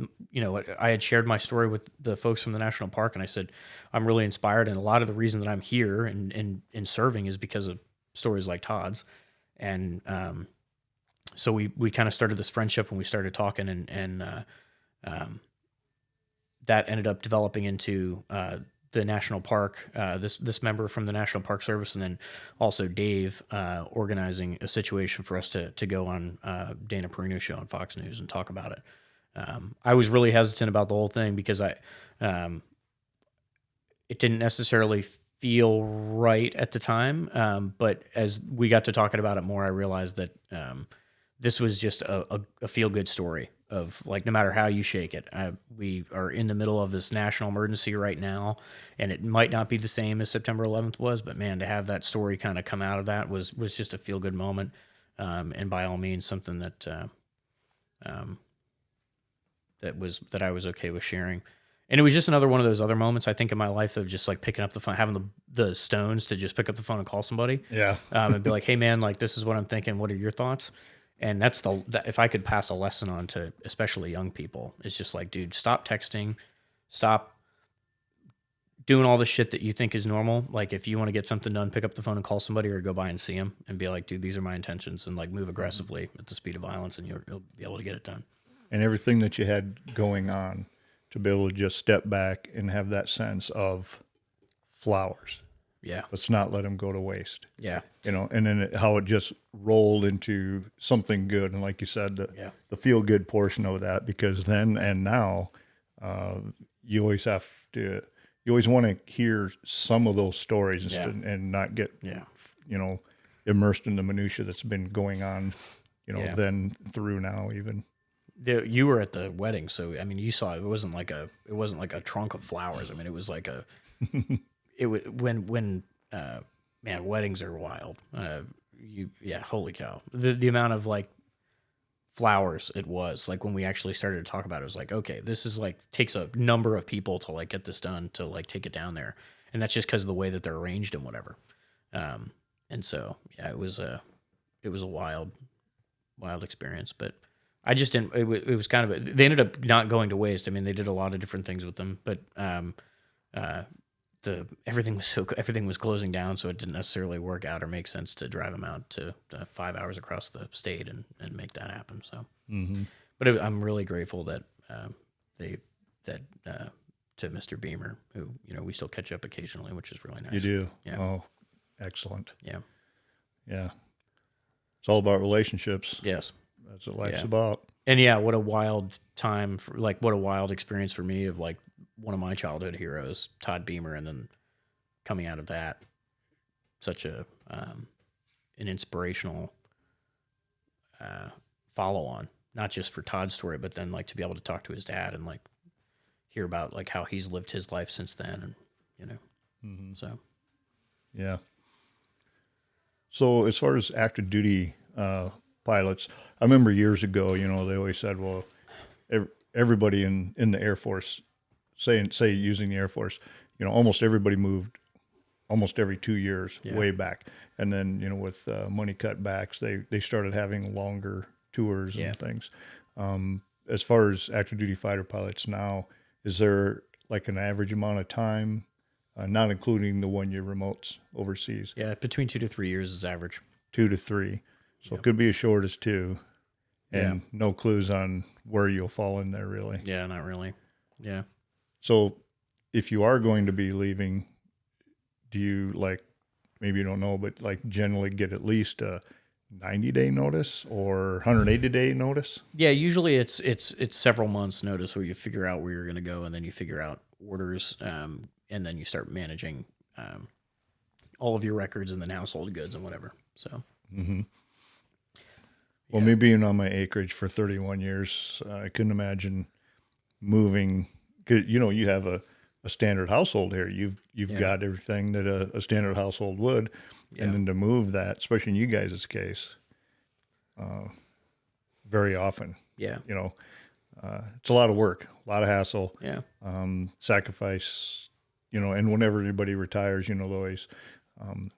I had shared my story with the folks from the national park, and I said, I'm really inspired, and a lot of the reason that I'm here and serving is because of stories like Todd's. And so we kind of started this friendship, and we started talking, and that ended up developing into the national park, this member from the National Park Service, and then also Dave organizing a situation for us to go on Dana Perino's show on Fox News and talk about it. I was really hesitant about the whole thing because it didn't necessarily feel right at the time. But as we got to talking about it more, I realized that this was just a feel good story of like, no matter how you shake it, we are in the middle of this national emergency right now, and it might not be the same as September 11th was, but man, to have that story kind of come out of that was just a feel good moment. And by all means, something that that I was okay with sharing. And it was just another one of those other moments I think in my life of just like picking up the phone, having the stones to just pick up the phone and call somebody. Yeah. And be like, hey man, like this is what I'm thinking. What are your thoughts? And that's if I could pass a lesson on to especially young people, it's just like, dude, stop texting, stop doing all the shit that you think is normal. Like if you want to get something done, pick up the phone and call somebody or go by and see them and be like, dude, these are my intentions, and like move aggressively at the speed of violence, and you'll be able to get it done. And everything that you had going on, to be able to just step back and have that sense of flowers. Yeah. Let's not let them go to waste. Yeah. You know, and then how it just rolled into something good. And like you said, the feel good portion of that, because then and now you always want to hear some of those stories and not get, you know, immersed in the minutia that's been going on, you know, then through now even. You were at the wedding, so I mean, you saw it wasn't like a trunk of flowers. I mean, it was like when man, weddings are wild. Holy cow, the amount of like flowers it was. Like when we actually started to talk about it, it was like, okay, this is like takes a number of people to like get this done, to like take it down there, and that's just because of the way that they're arranged and whatever. And so yeah, it was a wild experience, but. I just didn't. It was kind of. They ended up not going to waste. I mean, they did a lot of different things with them, but everything was closing down, so it didn't necessarily work out or make sense to drive them out to 5 hours across the state and make that happen. So, but I'm really grateful that to Mr. Beamer, who we still catch up occasionally, which is really nice. You do. Yeah. Oh, excellent. Yeah. Yeah. It's all about relationships. Yes. That's what life's about. And yeah, what a wild time what a wild experience for me of like one of my childhood heroes, Todd Beamer, and then coming out of that, such an inspirational follow on, not just for Todd's story, but then like to be able to talk to his dad and like hear about like how he's lived his life since then, and so yeah. So as far as active duty pilots, I remember years ago, they always said, well, everybody in the Air Force, say using the Air Force, almost everybody moved almost every 2 years way back. And then, with money cutbacks, they started having longer tours and things. As far as active duty fighter pilots now, is there like an average amount of time, not including the 1 year remotes overseas? Yeah, between 2 to 3 years is average. 2 to 3. So it could be as short as 2, and no clues on where you'll fall in there, really. Yeah, not really. Yeah. So if you are going to be leaving, do you maybe you don't know, but generally get at least a 90-day notice or 180-day notice? Yeah, usually it's several months notice where you figure out where you're going to go, and then you figure out orders, and then you start managing all of your records and then household goods and whatever. So. Mm-hmm. Well, me being on my acreage for 31 years, I couldn't imagine moving. 'Cause, you have a standard household here. You've got everything that a standard household would, and then to move that, especially in you guys' case, very often. Yeah. It's a lot of work, a lot of hassle. Yeah. Sacrifice. And whenever anybody retires, they'll always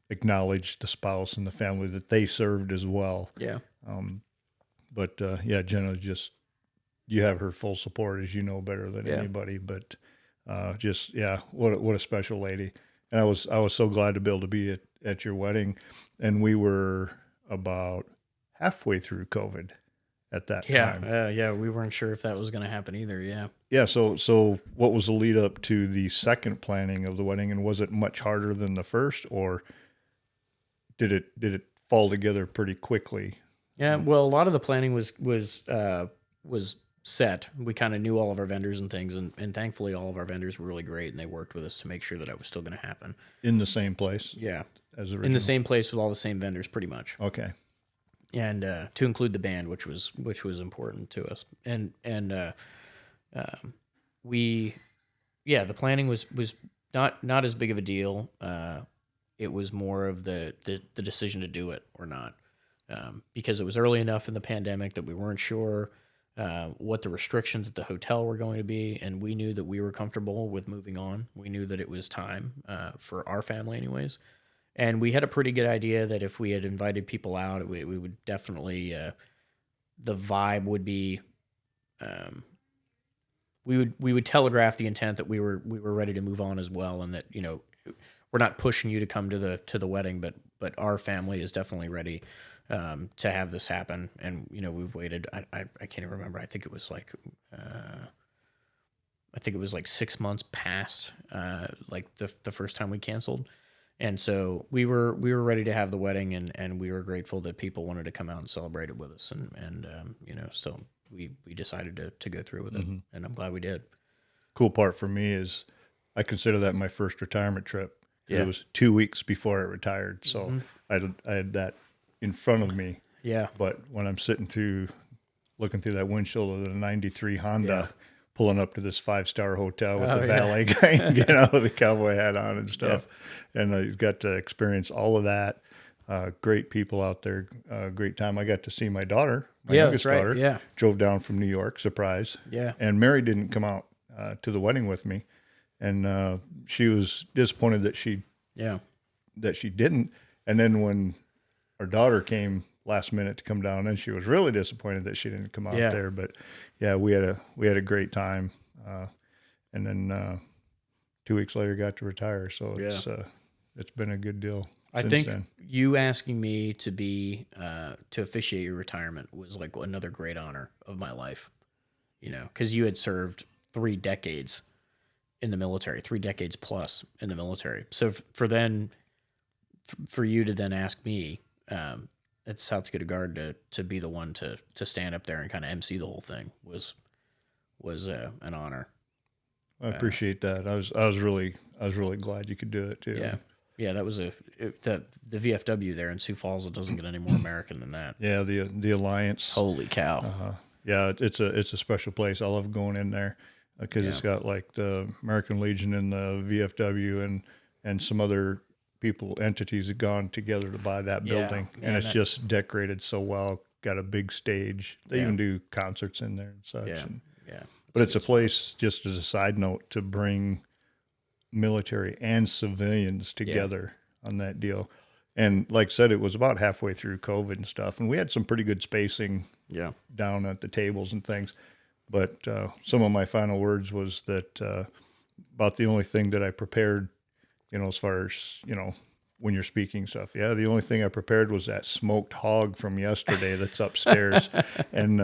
acknowledge the spouse and the family that they served as well. Yeah. But generally just, you have her full support, as you know better than anybody, but, what a special lady. And I was so glad to be able to be at your wedding, and we were about halfway through COVID at that time. We weren't sure if that was going to happen either. Yeah. Yeah. So what was the lead up to the second planning of the wedding, and was it much harder than the first, or did it fall together pretty quickly? Yeah. Well, a lot of the planning was set. We kind of knew all of our vendors and things, and thankfully all of our vendors were really great, and they worked with us to make sure that it was still going to happen. In the same place? Yeah. As original? In the same place with all the same vendors, pretty much. Okay. And to include the band, which was important to us. And we, yeah, the planning was not as big of a deal. It was more of the decision to do it or not, because it was early enough in the pandemic that we weren't sure what the restrictions at the hotel were going to be, and we knew that we were comfortable with moving on. We knew that it was time for our family anyways. And we had a pretty good idea that if we had invited people out, we would definitely, the vibe would be, we would telegraph the intent that we were ready to move on as well, and that, you know, we're not pushing you to come to the wedding, but our family is definitely ready to have this happen. And, you know, we've waited. I can't even remember. I think it was like 6 months past like the first time we canceled. And so we were ready to have the wedding, and we were grateful that people wanted to come out and celebrate it with us. And you know, so we decided to go through with it, and I'm glad we did. Cool part for me is I consider that my first retirement trip. Yeah. It was 2 weeks before I retired. So I had that in front of me. Yeah. But when I'm looking through that windshield of the 93 Honda, pulling up to this 5-star hotel with the valet guy, getting out with the cowboy hat on and stuff. Yeah. And I got to experience all of that. Great people out there. Great time. I got to see my daughter, my youngest daughter. Yeah. Drove down from New York, surprise. Yeah. And Mary didn't come out to the wedding with me. And she was disappointed that she didn't. And then when our daughter came last minute to come down, and she was really disappointed that she didn't come out there. But yeah, we had a great time. And then 2 weeks later got to retire. So it's been a good deal. I think you asking me to be to officiate your retirement was like another great honor of my life, you know, because you had served 3 decades in the military, 3 decades plus in the military. So for you to then ask me at South Dakota Guard to be the one to stand up there and kind of MC the whole thing was an honor. I appreciate that. I was really glad you could do it too. Yeah. Yeah, that was the VFW there in Sioux Falls. It doesn't get any more American than that. Yeah, the Alliance. Holy cow! Yeah, it's a special place. I love going in there because it's got like the American Legion and the VFW and some other entities have gone together to buy that building, and it's just decorated so well. Got a big stage. They even do concerts in there and such. Yeah. But it's a place, just as a side note, to bring military and civilians together on that deal. And like I said, it was about halfway through COVID and stuff, and we had some pretty good spacing down at the tables and things. But some of my final words was that about the only thing that I prepared, you know, as far as, you know, when you're speaking stuff. Yeah, the only thing I prepared was that smoked hog from yesterday that's upstairs. And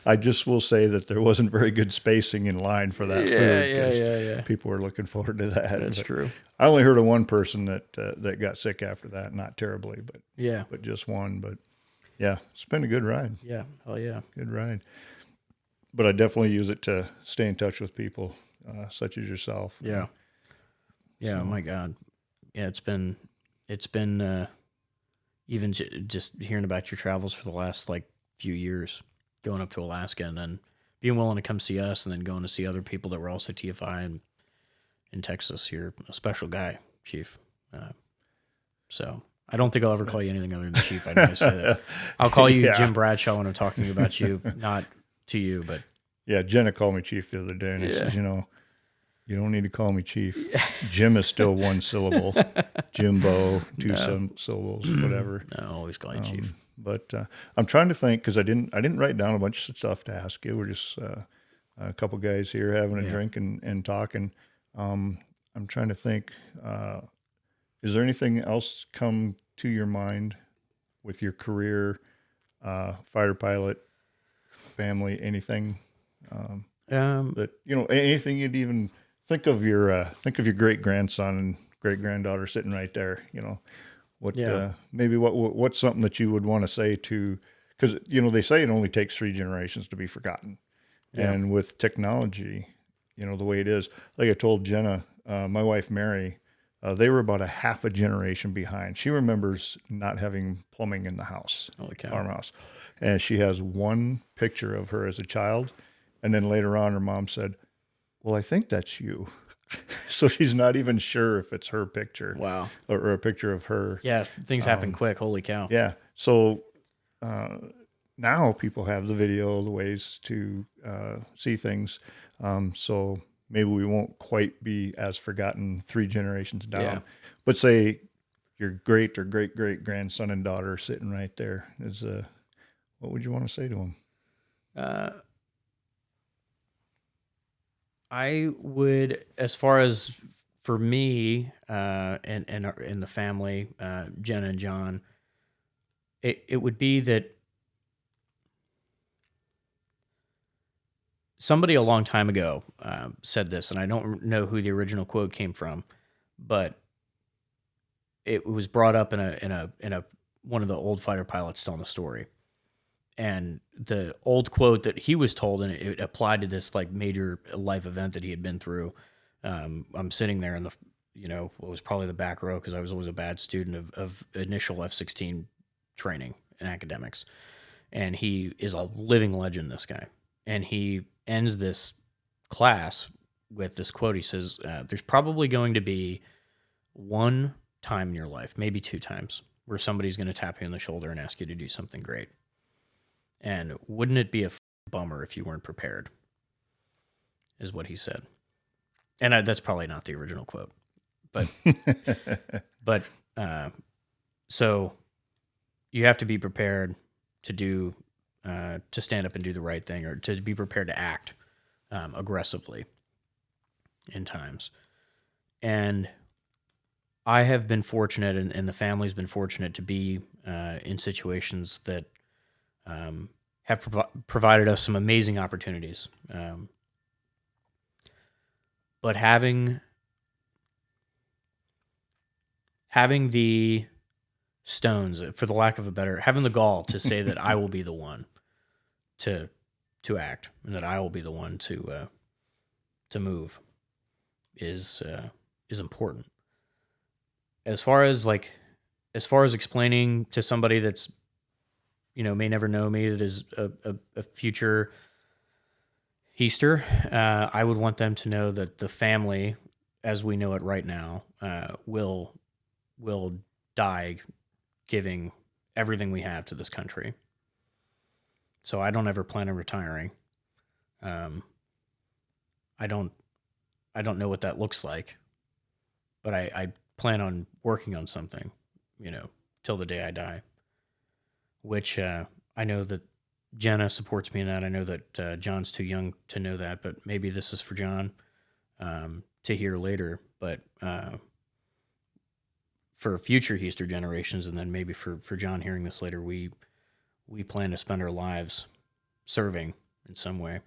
I just will say that there wasn't very good spacing in line for that food. Yeah. People were looking forward to that. That's true. I only heard of one person that got sick after that. Not terribly, but just one. But yeah, it's been a good ride. Yeah, hell yeah. Good ride. But I definitely use it to stay in touch with people such as yourself. Yeah. Yeah, so. My God. Yeah, it's been even just hearing about your travels for the last like few years, going up to Alaska and then being willing to come see us and then going to see other people that were also TFI and in Texas. You're a special guy, Chief. So I don't think I'll ever call you anything other than Chief. I know I say that. I'll call you Jim Bradshaw when I'm talking about you, not to you, but. Yeah, Jenna called me Chief the other day and he says, you know, you don't need to call me Chief. Jim is still one syllable. Jimbo, two syllables, whatever. No, I'll always call you Chief. But I'm trying to think because I didn't write down a bunch of stuff to ask you. We're just a couple guys here having a drink and talking. I'm trying to think. Is there anything else come to your mind with your career, fighter pilot, family, anything that you know, anything you'd even think of your great grandson and great granddaughter sitting right there. You know, maybe what's something that you would want to say to, because you know they say it only takes 3 generations to be forgotten, Yeah. And with technology, the way it is, like I told Jenna, my wife, Mary, they were about a half a generation behind. She remembers not having plumbing in the house, Holy cow. farmhouse. And she has one picture of her as a child. And then later on, her mom said, well, I think that's you. So she's not even sure if it's her picture. Wow. Or a picture of her. Yeah, things happen quick. Holy cow. Yeah. So now people have the video, the ways to see things. So maybe we won't quite be as forgotten 3 generations down. Yeah. But say your great or great great grandson and daughter sitting right there is what would you want to say to them? I would, as far as for me and in the family, Jen and John, it would be that somebody a long time ago said this, and I don't know who the original quote came from, but it was brought up in a one of the old fighter pilots telling the story. And the old quote that he was told, and it applied to this like major life event that he had been through. I'm sitting there in the, what was probably the back row because I was always a bad student of initial F-16 training and academics. And he is a living legend, this guy. And he ends this class with this quote. He says, there's probably going to be one time in your life, maybe 2 times, where somebody's going to tap you on the shoulder and ask you to do something great. And wouldn't it be a bummer if you weren't prepared, is what he said. And that's probably not the original quote. But, so you have to be prepared to do, to stand up and do the right thing, or to be prepared to act aggressively in times. And I have been fortunate, and the family's been fortunate to be in situations that have provided us some amazing opportunities. But having the stones, for the lack of a better, having the gall to say that I will be the one to act, and that I will be the one to move is important. As far as explaining to somebody that's, may never know me, that is a future Hiester, I would want them to know that the family, as we know it right now, will die giving everything we have to this country. So I don't ever plan on retiring. I don't know what that looks like, but I plan on working on something, till the day I die, which I know that Jenna supports me in that. I know that John's too young to know that, but maybe this is for John to hear later. But for future Hiester generations, and then maybe for John hearing this later, we plan to spend our lives serving in some way.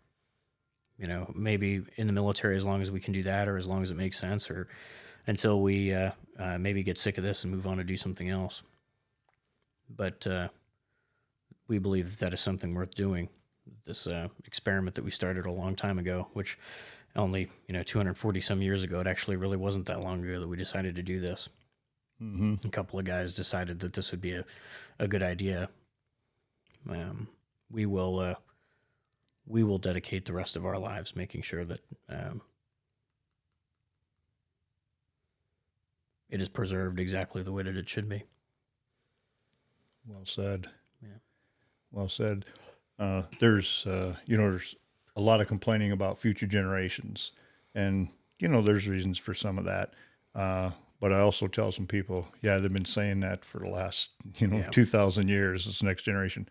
Maybe in the military as long as we can do that, or as long as it makes sense, or until we maybe get sick of this and move on to do something else. But we believe that is something worth doing. This experiment that we started a long time ago, which only 240 some years ago, it actually really wasn't that long ago that we decided to do this. Mm-hmm. A couple of guys decided that this would be a good idea. We will dedicate the rest of our lives making sure that it is preserved exactly the way that it should be. Well said. Yeah. Well said. There's a lot of complaining about future generations, and there's reasons for some of that. But I also tell some people, they've been saying that for the last 2,000 years. This next generation,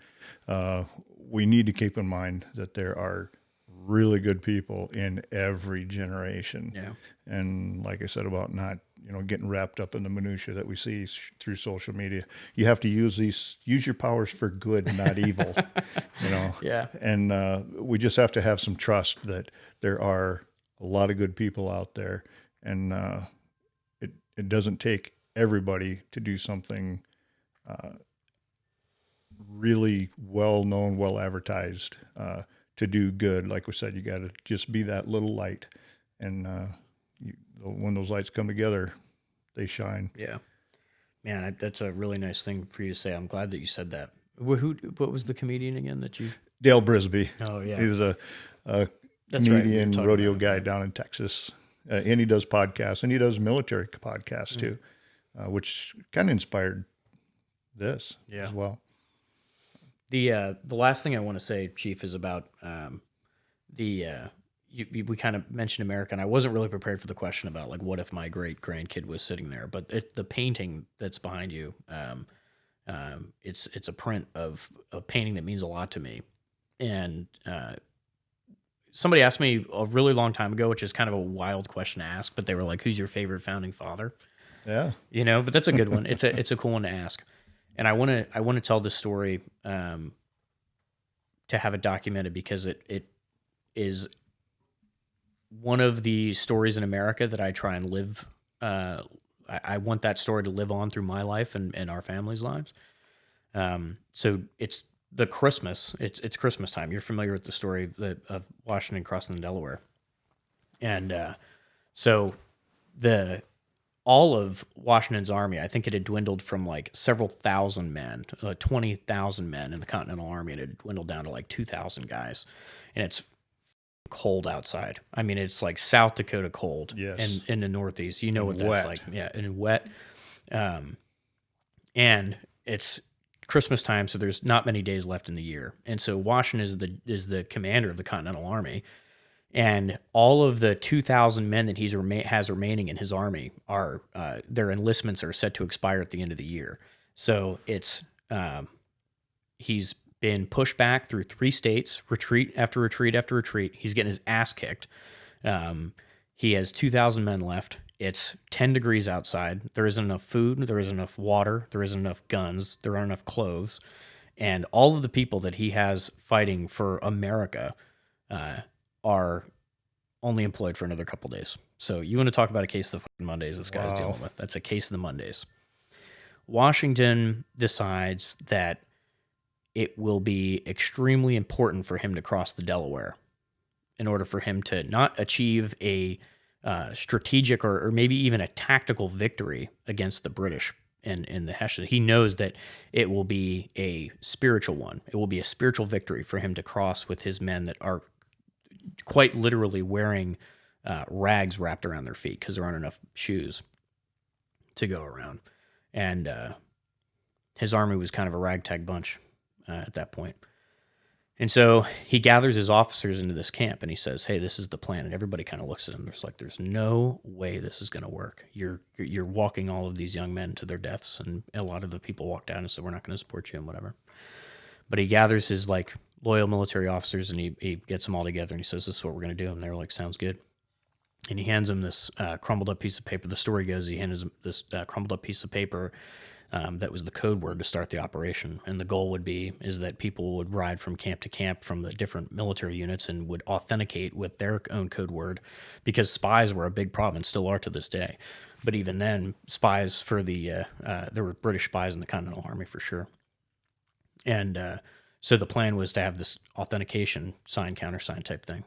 we need to keep in mind that there are really good people in every generation. Yeah. And like I said about not getting wrapped up in the minutia that we see through social media, you have to use your powers for good, not evil. Yeah. And we just have to have some trust that there are a lot of good people out there, and it doesn't take everybody to do something really well known, well advertised to do good. Like we said, you got to just be that little light, and when those lights come together, they shine. Yeah, man, that's a really nice thing for you to say. I'm glad that you said that. What was the comedian again that you? Dale Brisby. Oh yeah, He's a that's comedian, right. rodeo guy down in Texas, and he does podcasts, and he does military podcasts too, which kind of inspired this as well. The last thing I want to say, Chief, is about we kind of mentioned America, and I wasn't really prepared for the question about like what if my great grandkid was sitting there, but the painting that's behind you, it's a print of a painting that means a lot to me, and somebody asked me a really long time ago, which is kind of a wild question to ask, but they were like, "Who's your favorite founding father?" Yeah, but that's a good one. It's a cool one to ask. And I want to tell this story to have it documented because it is one of the stories in America that I try and live. I want that story to live on through my life and our family's lives. So it's the Christmas. It's Christmas time. You're familiar with the story of Washington crossing the Delaware, and so all of Washington's army, I think it had dwindled from like several thousand men, 20,000 men in the Continental Army, and it had dwindled down to like 2,000 guys. And it's cold outside. I mean, it's like South Dakota cold. Yes. And in the Northeast, you know what that's wet. like. Yeah, and wet. And it's Christmas time, so there's not many days left in the year. And so Washington is the commander of the Continental Army. And all of the 2,000 men that has remaining in his army are their enlistments are set to expire at the end of the year. So it's he's been pushed back through 3 states, retreat after retreat after retreat. He's getting his ass kicked. He has 2,000 men left. It's 10 degrees outside. There isn't enough food. There isn't enough water. There isn't enough guns. There aren't enough clothes. And all of the people that he has fighting for America are only employed for another couple days. So you want to talk about a case of the fucking Mondays this guy's dealing with. That's a case of the Mondays. Washington decides that it will be extremely important for him to cross the Delaware in order for him to not achieve a strategic or maybe even a tactical victory against the British in the Hiester. He knows that it will be a spiritual one. It will be a spiritual victory for him to cross with his men that are quite literally wearing rags wrapped around their feet because there aren't enough shoes to go around. And his army was kind of a ragtag bunch at that point. And so he gathers his officers into this camp and he says, "Hey, this is the plan." And everybody kind of looks at him. There's no way this is going to work. You're walking all of these young men to their deaths. And a lot of the people walked out and said, "We're not going to support you," and whatever. But he gathers his like loyal military officers and he gets them all together and he says, "This is what we're going to do." And they're like, "Sounds good." And he hands them this crumbled up piece of paper. The story goes he hands them this crumbled up piece of paper that was the code word to start the operation. And the goal is that people would ride from camp to camp from the different military units and would authenticate with their own code word, because spies were a big problem and still are to this day. But even then, spies for there were British spies in the Continental Army for sure. And so the plan was to have this authentication sign, countersign type thing.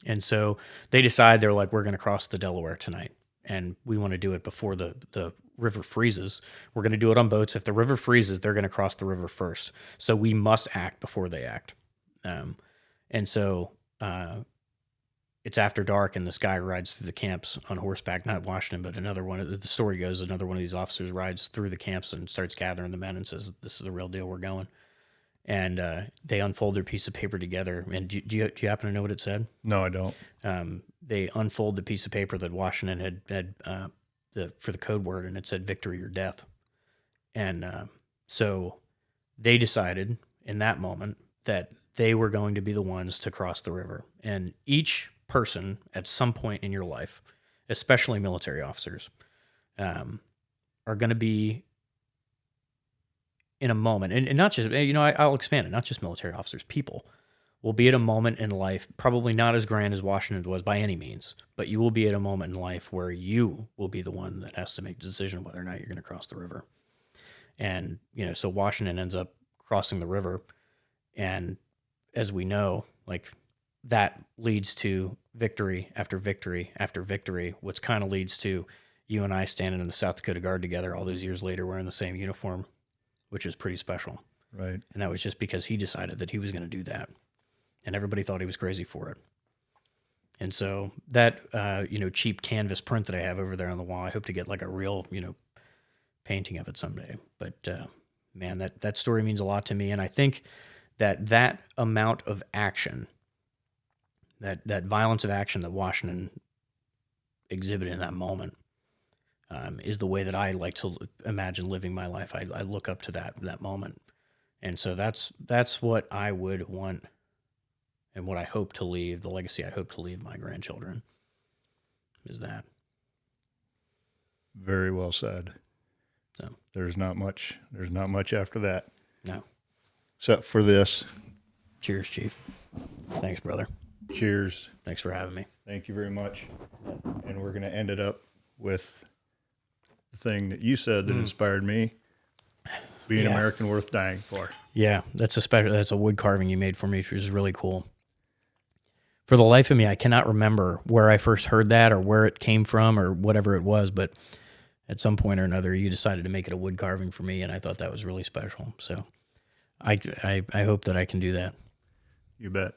And so they decide, they're like, "We're going to cross the Delaware tonight, and we want to do it before the river freezes. We're going to do it on boats. If the river freezes, they're going to cross the river first. So we must act before they act." And so it's after dark, and this guy rides through the camps on horseback, not Washington, but another one. The story goes, another one of these officers rides through the camps and starts gathering the men and says, "This is the real deal. We're going." And they unfold their piece of paper together. And do you happen to know what it said? No, I don't. They unfold the piece of paper that Washington had for the code word, and it said "victory or death." And so they decided in that moment that they were going to be the ones to cross the river. And each person at some point in your life, especially military officers, are going to be in a moment, and not just, I'll expand it, not just military officers, people will be at a moment in life, probably not as grand as Washington was by any means, but you will be at a moment in life where you will be the one that has to make the decision whether or not you're going to cross the river. And, so Washington ends up crossing the river, and as we know, like that leads to victory after victory after victory, which kind of leads to you and I standing in the South Dakota Guard together all those years later wearing the same uniform, which is pretty special. Right. And that was just because he decided that he was going to do that. And everybody thought he was crazy for it. And so that, cheap canvas print that I have over there on the wall, I hope to get like a real, painting of it someday. But, man, that story means a lot to me. And I think that amount of action, that violence of action that Washington exhibited in that moment, is the way that I like to imagine living my life. I look up to that moment. And so that's what I would want and what I hope to leave, the legacy I hope to leave my grandchildren, is that. Very well said. So there's not much after that. No. Except for this. Cheers, Chief. Thanks, brother. Cheers. Thanks for having me. Thank you very much. And we're going to end it up with the thing that you said that inspired me. Being American worth dying for. Yeah, that's a wood carving you made for me, which is really cool. For the life of me, I cannot remember where I first heard that or where it came from or whatever it was, but at some point or another, you decided to make it a wood carving for me, and I thought that was really special. So I hope that I can do that. You bet.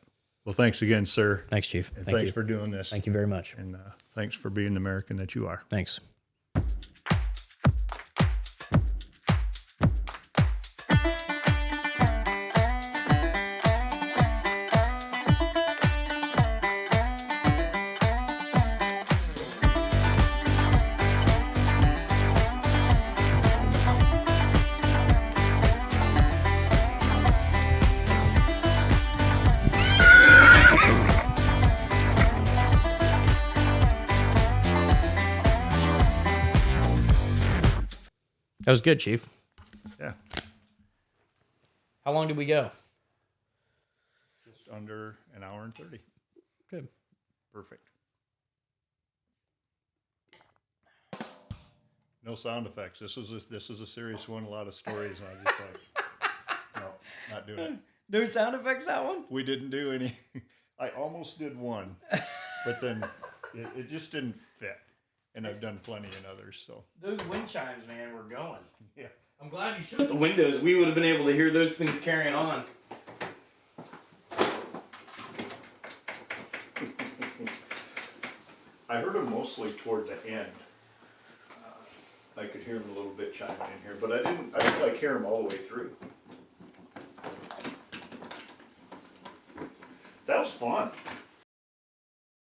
Well, thanks again, sir. Thanks, Chief. And thanks for doing this. Thank you very much. And thanks for being the American that you are. Thanks. That was good, Chief. Yeah. How long did we go? Just under an hour and 30. Good. Perfect. No sound effects. This is a serious one. A lot of stories. And I just like, no, not doing it. No sound effects, that one? We didn't do any. I almost did one, but then it just didn't fit. And I've done plenty in others, so. Those wind chimes, man, were going. Yeah. I'm glad you shut the windows. We would have been able to hear those things carrying on. I heard them mostly toward the end. I could hear them a little bit chiming in here, but I didn't like hear them all the way through. That was fun.